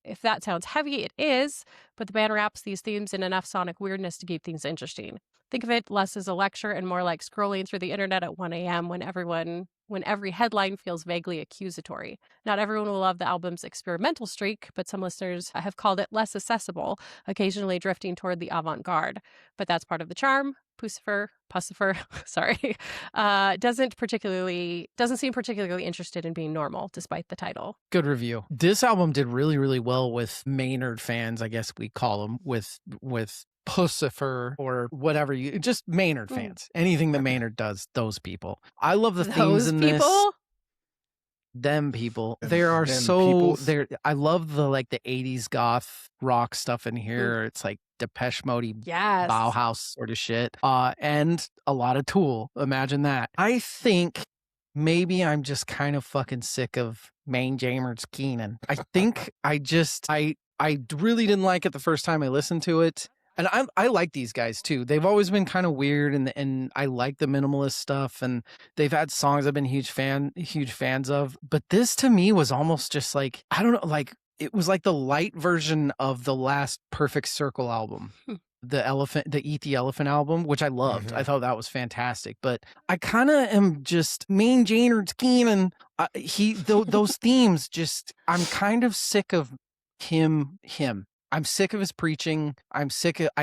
If that sounds heavy, it is, but the band wraps these themes in enough sonic weirdness to keep things interesting. Think of it less as a lecture and more like scrolling through the internet at 1 a.m. when every headline feels vaguely accusatory. Not everyone will love the album's experimental streak, but some listeners have called it less accessible, occasionally drifting toward the avant-garde. But that's part of the charm. Pussifer, sorry, doesn't seem particularly interested in being normal, despite the title. Good review. This album did really, really well with Maynard fans, I guess we call them, with Pussifer or whatever just Maynard fans. Anything that Maynard does, those people. I love the themes in this. Them people. There are so there. I love the 80s goth rock stuff in here. It's like Depeche Mode, Bauhaus sort of shit. And a lot of Tool. Imagine that. I think maybe I'm just kind of fucking sick of James Keenan. I think I really didn't like it the first time I listened to it. And I like these guys too. They've always been kind of weird, and I like the minimalist stuff. And they've had songs I've been huge fans of. But this to me was almost just like, I don't know, it was like the light version of the last Perfect Circle album, the Eat the Elephant album, which I loved. I thought that was fantastic. But I kind of am just Jaynard Keenan. Those themes just, I'm kind of sick of him. I'm sick of his preaching. I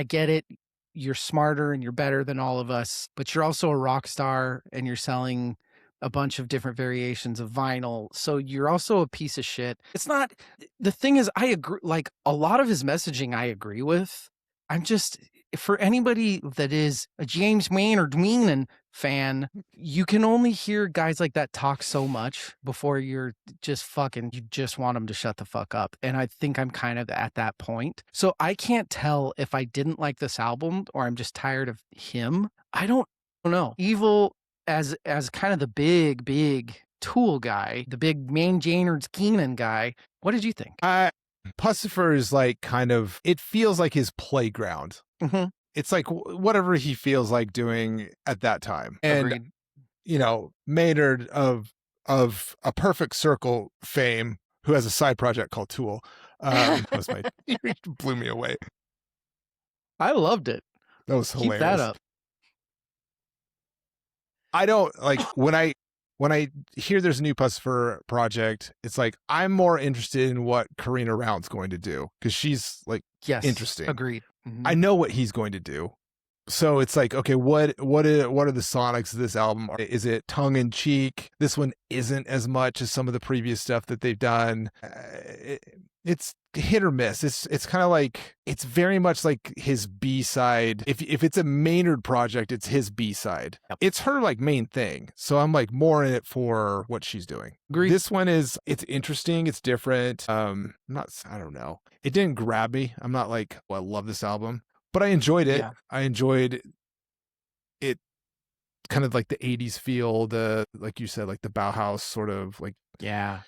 get it. You're smarter and you're better than all of us, but you're also a rock star and you're selling a bunch of different variations of vinyl. So you're also a piece of shit. It's not, the thing is, I agree, like a lot of his messaging I agree with. I'm just, for anybody that is a James Maynard Weenan fan, you can only hear guys like that talk so much before you're just fucking, you just want them to shut the fuck up. And I think I'm kind of at that point. So I can't tell if I didn't like this album or I'm just tired of him. I don't know. Evil as kind of the big Tool guy, the big main Jaynard Keenan guy. What did you think? Pussifer is like kind of, it feels like his playground. Mm-hmm. It's like whatever he feels like doing at that time. And, Agreed. you know, Maynard of A Perfect Circle fame, who has a side project called Tool, was you blew me away. I loved it. That was hilarious. Keep that up. I don't like when I hear there's a new Pussifer project, it's like I'm more interested in what Karina Round's going to do because she's like interesting. Agreed. Mm-hmm. I know what he's going to do. So it's like, okay, what are the sonics of this album? Is it tongue in cheek? This one isn't as much as some of the previous stuff that they've done. It's hit or miss. It's kind of like, it's very much like his B-side. If it's a Maynard project, it's his B-side. Yep. It's her like main thing. So I'm like more in it for what she's doing. Agreed. This one it's interesting. It's different. I don't know. It didn't grab me. I'm not like, I love this album. But I enjoyed it. Yeah. I enjoyed it, kind of like the 80s feel, like you said, like the Bauhaus sort of like. Yeah.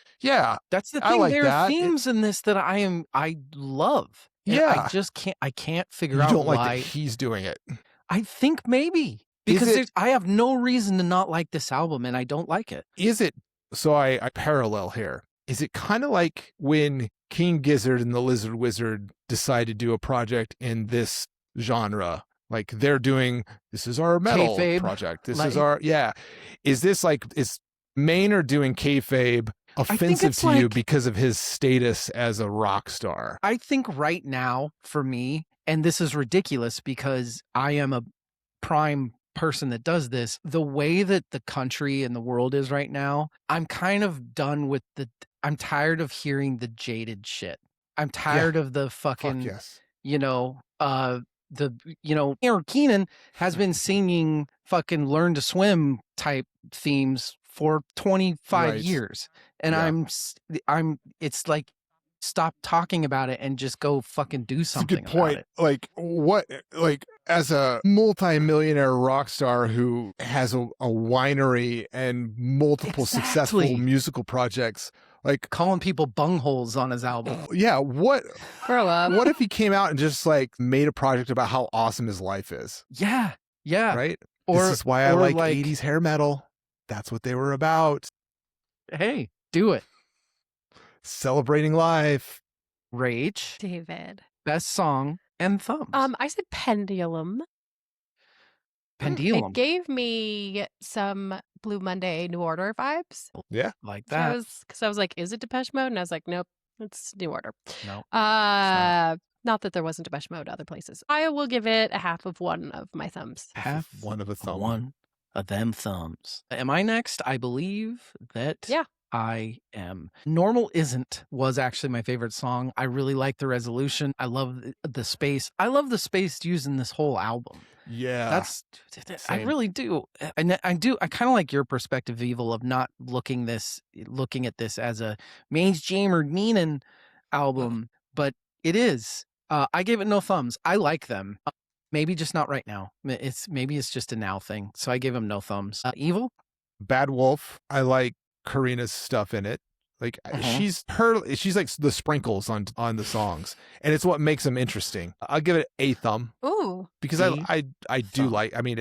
That's the thing. Like there are themes in this that I love. Yeah. I can't figure out why. You don't why like that he's doing it. I think maybe. Because I have no reason to not like this album and I don't like it. Is it, so I parallel here. Is it kind of like when King Gizzard and the Lizard Wizard decide to do a project in this genre? Like they're doing, this is our metal kayfabe project. This is our, Is this like, is Maynard doing kayfabe offensive to you because of his status as a rock star? I think right now for me, and this is ridiculous because I am a prime person that does this, the way that the country and the world is right now, I'm kind of done with I'm tired of hearing the jaded shit. I'm tired of the fucking, Eric Keenan has been singing fucking Learn to Swim type themes for 25 years. And it's like, stop talking about it and just go fucking do something. That's a good point. About it. Like as a multi-millionaire rock star who has a winery and multiple successful musical projects, like calling people bungholes on his album. Yeah. What? Grow up. What if he came out and just like made a project about how awesome his life is? Yeah. Right. This is why I like 80s hair metal. That's what they were about. Hey, do it. Celebrating life. Rage. David. Best song and thumbs. I said Pendulum. Pendulum. It gave me some Blue Monday New Order vibes. Yeah. Like that. Because I was like, is it Depeche Mode? And I was like, nope, it's New Order. No. Not that there wasn't Depeche Mode other places. I will give it a half of one of my thumbs. Half one of a thumb. One of them thumbs. Am I next? I believe that I am. Normal Isn't was actually my favorite song. I really like the resolution. I love the space. I love the space used in this whole album. Yeah. I really do. And I kind of like your perspective, Evil, of not looking at this as a mainstream or Neenan album, but it is. I gave it no thumbs. I like them. Maybe just not right now. Maybe it's just a now thing. So I gave him no thumbs. Evil? Bad Wolf. I like Karina's stuff in it. Like she's like the sprinkles on the songs, and it's what makes them interesting. I'll give it a thumb. Ooh, because I do like. I mean,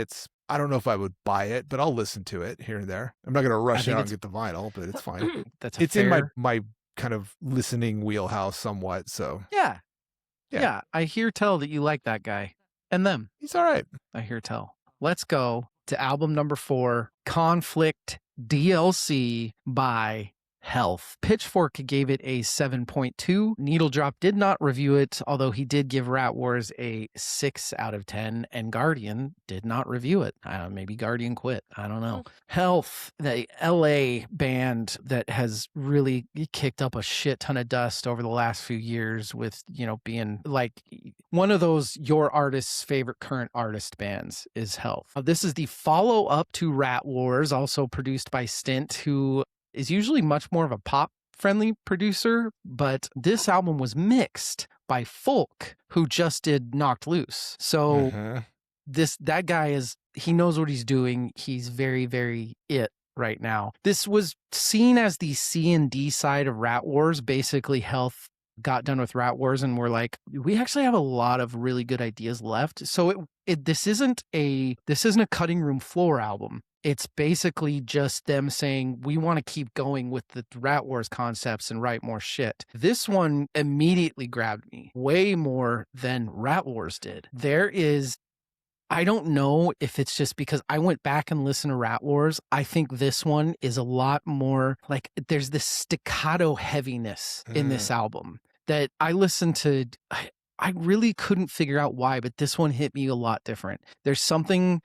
I don't know if I would buy it, but I'll listen to it here and there. I'm not gonna rush out and get the vinyl, but it's fine. It's in my kind of listening wheelhouse somewhat. So yeah. I hear tell that you like that guy and them. He's all right. I hear tell. Let's go to album number 4, Conflict DLC by Health. Pitchfork gave it a 7.2. Needle Drop did not review it, although he did give Rat Wars a 6 out of 10, and Guardian did not review it. Maybe Guardian quit. I don't know. Health, the LA band that has really kicked up a shit ton of dust over the last few years with, being like one of those your artist's favorite current artist bands is Health. This is the follow-up to Rat Wars, also produced by Stint, who is usually much more of a pop-friendly producer, but this album was mixed by Folk, who just did Knocked Loose. So that guy he knows what he's doing. He's very, very it right now. This was seen as the C&D side of Rat Wars. Basically, Health got done with Rat Wars and we're like, we actually have a lot of really good ideas left. So this isn't a cutting room floor album. It's basically just them saying, we want to keep going with the Rat Wars concepts and write more shit. This one immediately grabbed me way more than Rat Wars did. I don't know if it's just because I went back and listened to Rat Wars. I think this one is a lot more like there's this staccato heaviness in this album that I listened to. I really couldn't figure out why, but this one hit me a lot different. There's something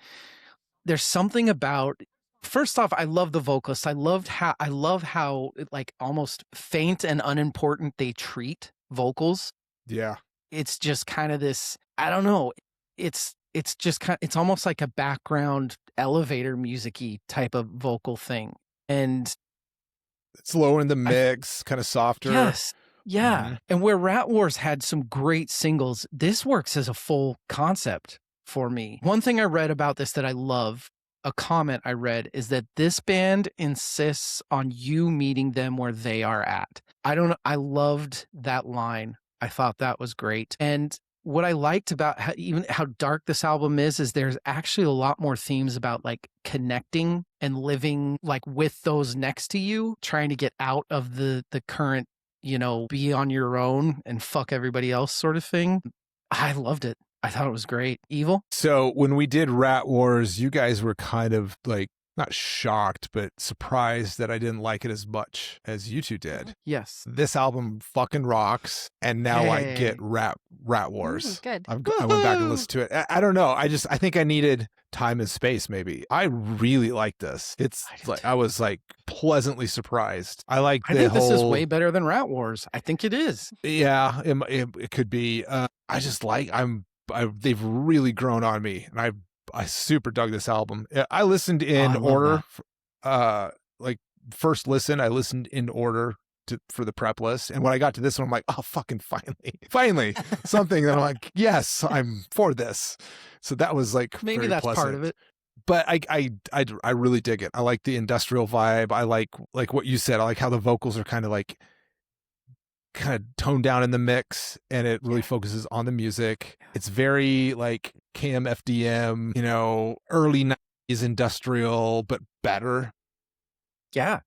about, first off, I love the vocalist. I love how like almost faint and unimportant they treat vocals. Yeah. It's just kind of this, I don't know. It's almost like a background elevator music-y type of vocal thing. And it's lower in the mix, kind of softer. Yes. Yeah. And where Rat Wars had some great singles, this works as a full concept for me. One thing I read about this that I love, a comment I read, is that this band insists on you meeting them where they are at. I loved that line. I thought that was great. And what I liked about how dark this album is there's actually a lot more themes about like connecting and living like with those next to you, trying to get out of the current, be on your own and fuck everybody else sort of thing. I loved it. I thought it was great. Evil? So when we did Rat Wars, you guys were kind of like, not shocked, but surprised that I didn't like it as much as you two did. Yes. This album fucking rocks, and now I get Rat Wars. Good. I went back and listened to it. I don't know. I think I needed time and space, maybe. I really like this. It's like I was like pleasantly surprised. I think this is way better than Rat Wars. I think it is. Yeah, it could be. I just like they've really grown on me, and I super dug this album. I listened in order. Like first listen, I listened in order for the prep list. And when I got to this one, I'm like, oh, fucking finally something that I'm like, yes, I'm for this. So that was like, maybe that's pleasant. Part of it. But I really dig it. I like the industrial vibe. I like what you said. I like how the vocals are kind of toned down in the mix, and it really focuses on the music. It's very like KMFDM, early 90s industrial, but better. Yeah.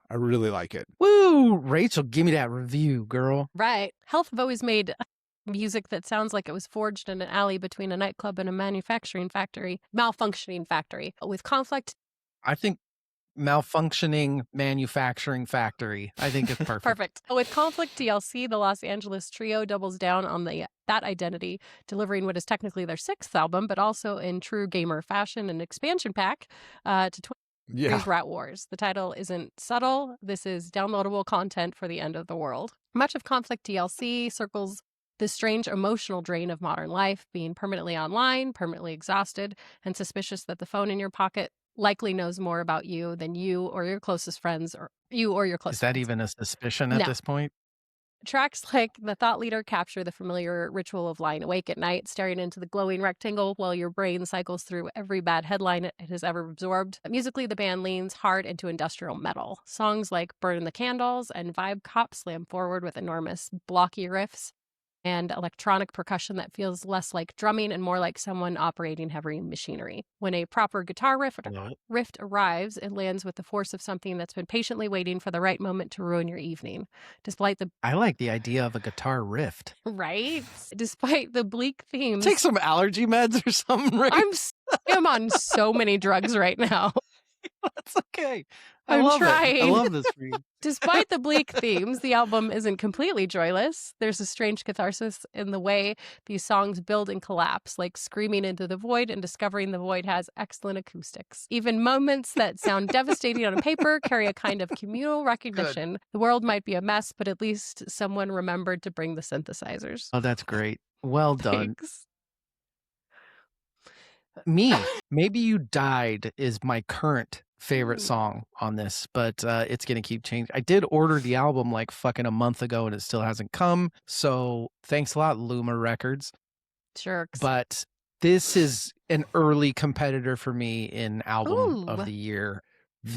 I really like it. Woo! Rachel, give me that review, girl. Right. Health have always made music that sounds like it was forged in an alley between a nightclub and a malfunctioning factory. With conflict. I think malfunctioning manufacturing factory. I think it's perfect. Perfect. With Conflict DLC, the Los Angeles trio doubles down on that identity, delivering what is technically their 6th album, but also in true gamer fashion, an expansion pack to Rat Wars. The title isn't subtle. This is downloadable content for the end of the world. Much of Conflict DLC circles the strange emotional drain of modern life, being permanently online, permanently exhausted, and suspicious that the phone in your pocket likely knows more about you than you or your closest friends or you or your closest Is that friends. even a suspicion at this point? Tracks like The Thought Leader capture the familiar ritual of lying awake at night, staring into the glowing rectangle while your brain cycles through every bad headline it has ever absorbed. Musically, the band leans hard into industrial metal. Songs like Burn the Candles and Vibe Cop slam forward with enormous, blocky riffs and electronic percussion that feels less like drumming and more like someone operating heavy machinery. When a proper guitar riff arrives, it lands with the force of something that's been patiently waiting for the right moment to ruin your evening. I like the idea of a guitar rift. Right? Despite the bleak themes. Take some allergy meds or something, right? I'm on so many drugs right now. That's okay. I I'm love it. I trying. love this for you. Despite the bleak themes, the album isn't completely joyless. There's a strange catharsis in the way these songs build and collapse, like Screaming into the Void and Discovering the Void has excellent acoustics. Even moments that sound devastating on paper carry a kind of communal recognition. The world might be a mess, but at least someone remembered to bring the synthesizers. Oh, that's great. Well done. Thanks. Me, Maybe You Died is my current favorite song on this, but it's going to keep changing. I did order the album like fucking a month ago and it still hasn't come. So thanks a lot, Luma Records. Jerks. But this is an early competitor for me in album of the year.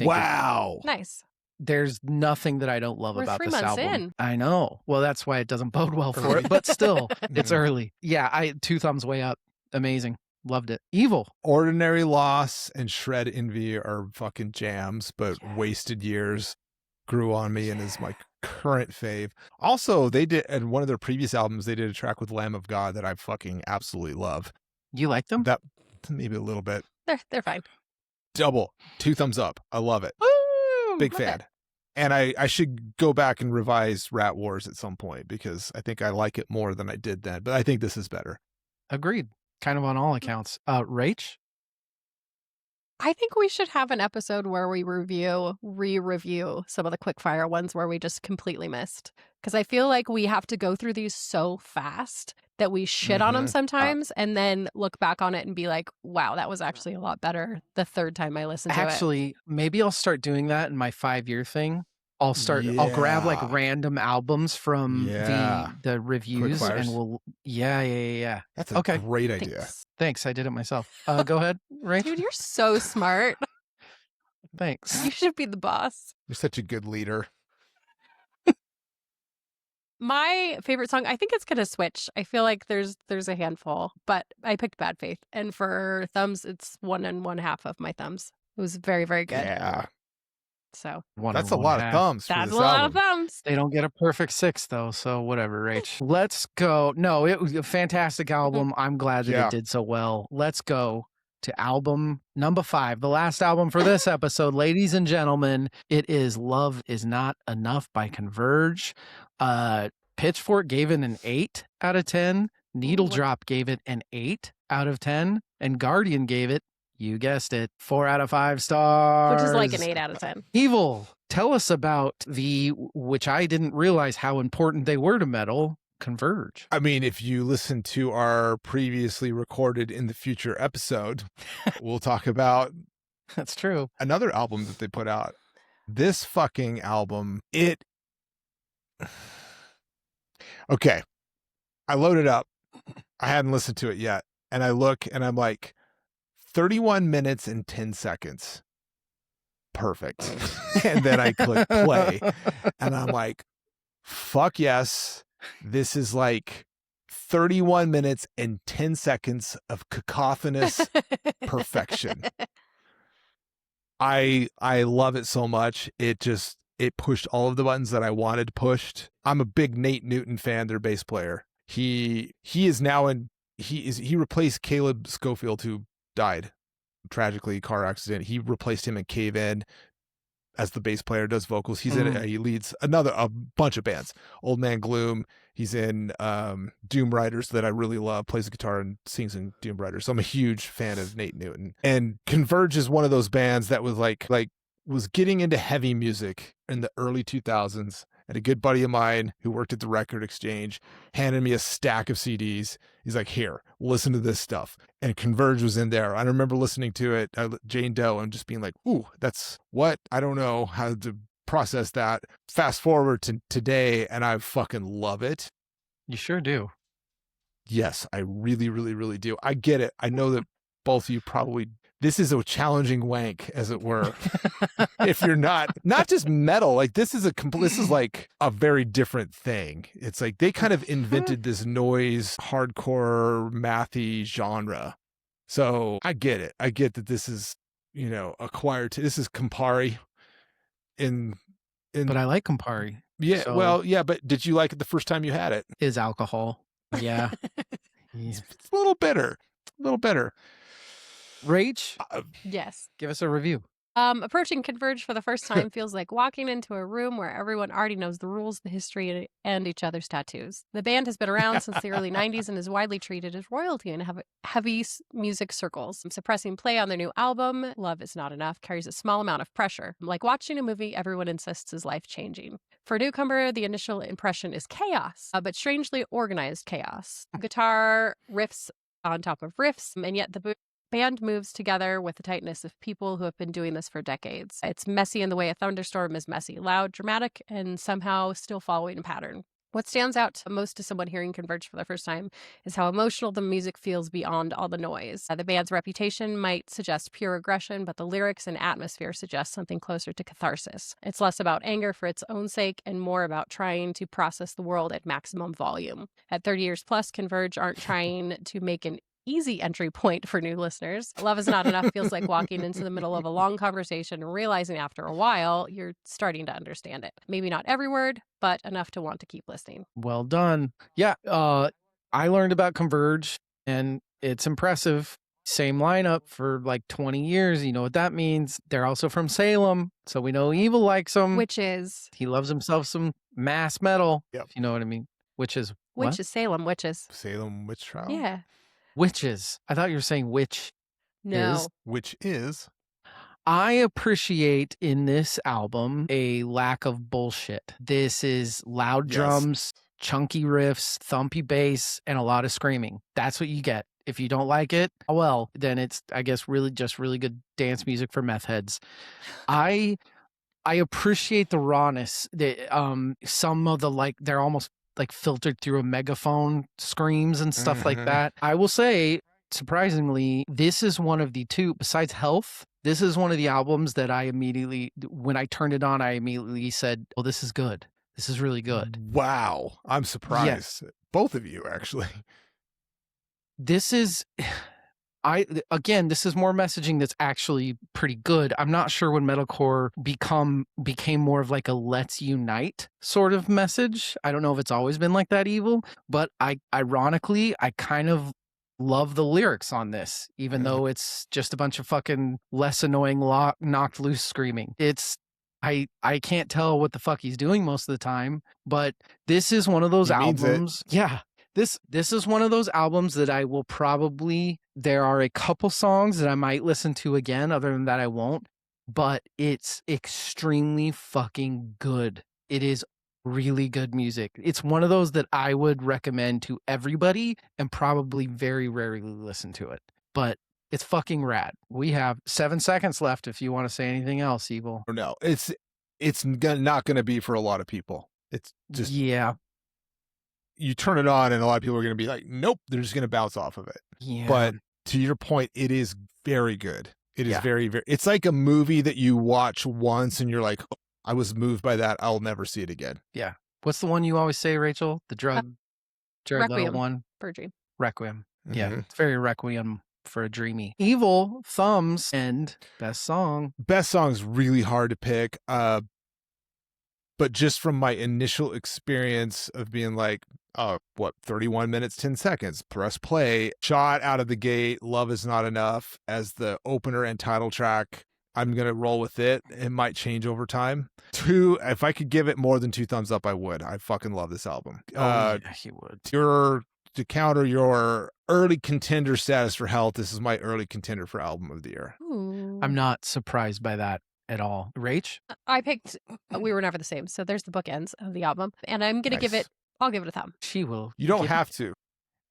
Wow. Nice. There's nothing that I don't love about 3 this months album. in. I know. Well, that's why it doesn't bode well for it, but still, it's early. Yeah, 2 thumbs way up. Amazing. Loved it. Evil. Ordinary Loss and Shred Envy are fucking jams, but Wasted Years grew on me and is my current fave. Also, they did, in one of their previous albums, they did a track with Lamb of God that I fucking absolutely love. You like them? That maybe a little bit. They're fine. Double. 2 thumbs up. I love it. Woo! Big fan. And I should go back and revise Rat Wars at some point because I think I like it more than I did then, but I think this is better. Agreed. Kind of on all accounts. Rach? I think we should have an episode where we re-review some of the quickfire ones where we just completely missed. Because I feel like we have to go through these so fast that we shit on them sometimes and then look back on it and be like, wow, that was actually a lot better the third time I listened to it. Actually, maybe I'll start doing that in my 5-year thing. I'll grab like random albums from the reviews and we'll That's a great idea. Thanks. I did it myself. Go ahead, Rach. Dude, you're so smart. Thanks. You should be the boss. You're such a good leader. My favorite song, I think it's gonna switch. I feel like there's a handful, but I picked Bad Faith, and for thumbs, it's 1 1/2 of my thumbs. It was very, very good. Yeah. So that's a lot of thumbs. That's a lot of thumbs. They don't get a perfect 6 though, so whatever, Rach. Let's go. No, it was a fantastic album. I'm glad that it did so well. Let's go to album number 5, the last album for this episode, ladies and gentlemen. It is Love Is Not Enough by Converge. Pitchfork gave it an 8 out of 10. Needle Drop gave it an 8 out of 10, and Guardian gave it, you guessed it, 4 out of 5 stars. Which is like an 8 out of 10. Evil, tell us about which I didn't realize how important they were to metal, Converge. I mean, if you listen to our previously recorded In the Future episode, we'll talk about that's true. Another album that they put out. This fucking album, okay. I loaded up. I hadn't listened to it yet. And I look and I'm like, 31 minutes and 10 seconds. Perfect. And then I click play and I'm like, fuck yes. This is like 31 minutes and 10 seconds of cacophonous perfection. I love it so much. It pushed all of the buttons that I wanted pushed. I'm a big Nate Newton fan, their bass player. He replaced Caleb Schofield, who died tragically, car accident. He replaced him in Cave In as the bass player, does vocals. He's in it. He leads a bunch of bands. Old Man Gloom. He's in Doom Riders that I really love, plays the guitar and sings in Doom Riders. So I'm a huge fan of Nate Newton. And Converge is one of those bands that was was getting into heavy music in the early 2000s. And a good buddy of mine who worked at the Record Exchange handed me a stack of CDs. He's like, here, listen to this stuff. And Converge was in there. I remember listening to it, Jane Doe, and just being like, ooh, that's what? I don't know how to process that. Fast forward to today, and I fucking love it. You sure do. Yes, I really, really, really do. I get it. I know that both of you probably... This is a challenging wank, as it were. If you're not just metal, like this is like a very different thing. It's like they kind of invented this noise, hardcore, mathy genre. So I get it. I get that this is, acquired to, this is Campari but I like Campari. Yeah. So well, yeah. But did you like it the first time you had it? Is alcohol. Yeah. It's a little bitter. Rach? Yes. Give us a review. Approaching Converge for the first time feels like walking into a room where everyone already knows the rules, the history, and each other's tattoos. The band has been around since the early 90s and is widely treated as royalty in heavy music circles. Suppressing play on their new album, Love Is Not Enough, carries a small amount of pressure. Like watching a movie everyone insists is life-changing. For a newcomer, the initial impression is chaos, but strangely organized chaos. Guitar riffs on top of riffs, and yet the band moves together with the tightness of people who have been doing this for decades. It's messy in the way a thunderstorm is messy, loud, dramatic, and somehow still following a pattern. What stands out most to someone hearing Converge for the first time is how emotional the music feels beyond all the noise. The band's reputation might suggest pure aggression, but the lyrics and atmosphere suggest something closer to catharsis. It's less about anger for its own sake and more about trying to process the world at maximum volume. At 30 years plus, Converge aren't trying to make an easy entry point for new listeners. Love Is Not Enough feels like walking into the middle of a long conversation and realizing after a while you're starting to understand it. Maybe not every word, but enough to want to keep listening. Well done. Yeah, I learned about Converge, and it's impressive. Same lineup for like 20 years. You know what that means. They're also from Salem, so we know Evil likes them. Witches. He loves himself some mass metal, Yep. if you know what I mean. Witches. Witches, Salem, witches. Salem witch trial? Yeah. Witches. I thought you were saying witch. No. Which is? I appreciate in this album a lack of bullshit. This is loud drums, chunky riffs, thumpy bass, and a lot of screaming. That's what you get. If you don't like it, well, then it's, I guess, really just really good dance music for meth heads. I appreciate the rawness. Some of the, like, they're almost like filtered through a megaphone screams and stuff like that. I will say, surprisingly, this is one of the two, besides Health, this is one of the albums that I immediately, when I turned it on, I immediately said, oh, this is good. This is really good. Wow. I'm surprised. Yeah. Both of you, actually. This is... this is more messaging that's actually pretty good. I'm not sure when metalcore became more of like a let's unite sort of message. I don't know if it's always been like that, Evil, but ironically, I kind of love the lyrics on this, even though it's just a bunch of fucking less annoying knocked loose screaming. I can't tell what the fuck he's doing most of the time, but this is one of those albums. Yeah. This is one of those albums that I will probably, there are a couple songs that I might listen to again, other than that I won't, but it's extremely fucking good. It is really good music. It's one of those that I would recommend to everybody and probably very rarely listen to it, but it's fucking rad. We have 7 seconds left if you want to say anything else, Evil. No, it's not going to be for a lot of people. It's just... Yeah. You turn it on and a lot of people are going to be like, nope, they're just going to bounce off of it. Yeah. But to your point, it is very good. It is very, very, it's like a movie that you watch once and you're like, oh, I was moved by that. I'll never see it again. Yeah. What's the one you always say, Rachel? The drug Requiem one? For a Dream. Requiem. Yeah. It's very Requiem for a dreamy. Evil, Thumbs, and best song. Best song's really hard to pick. But just from my initial experience of being like, 31 minutes, 10 seconds, press play, shot out of the gate, Love Is Not Enough as the opener and title track. I'm going to roll with it. It might change over time. 2, if I could give it more than 2 thumbs up, I would. I fucking love this album. Yeah, you would. To counter your early contender status for Health, this is my early contender for album of the year. Ooh. I'm not surprised by that at all. Rach? I picked We Were Never the Same. So there's the bookends of the album. And I'm going to I'll give it a thumb. She will. You don't have to.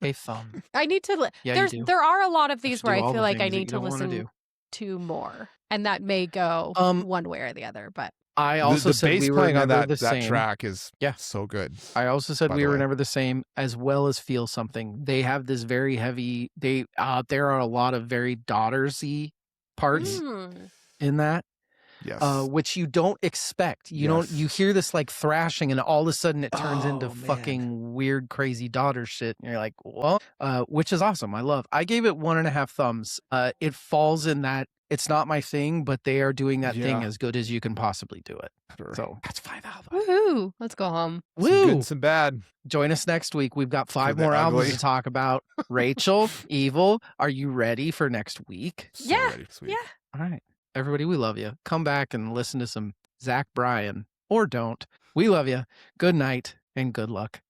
A thumb. I need to. Yeah, there are a lot of these where I feel like I need to listen to more. And that may go one way or the other. But I also the said bass we were playing never on the same. That track is so good. I also said We Were Never the Same, as well as Feel Something. They have this very heavy, there are a lot of very daughtersy parts in that. Yes. Which you don't expect. You hear this like thrashing and all of a sudden it turns into fucking weird, crazy daughter shit. And you're like, well, which is awesome. I gave it 1.5 thumbs. It falls in that it's not my thing, but they are doing that thing as good as you can possibly do it. Sure. So that's 5 albums. Woohoo! Let's go home. Some good and some bad. Join us next week. We've got 5 more albums to talk about. Rachel, Evil, are you ready for next week? Yeah. Ready for yeah. All right. Everybody, we love you. Come back and listen to some Zach Bryan or don't. We love you. Good night and good luck.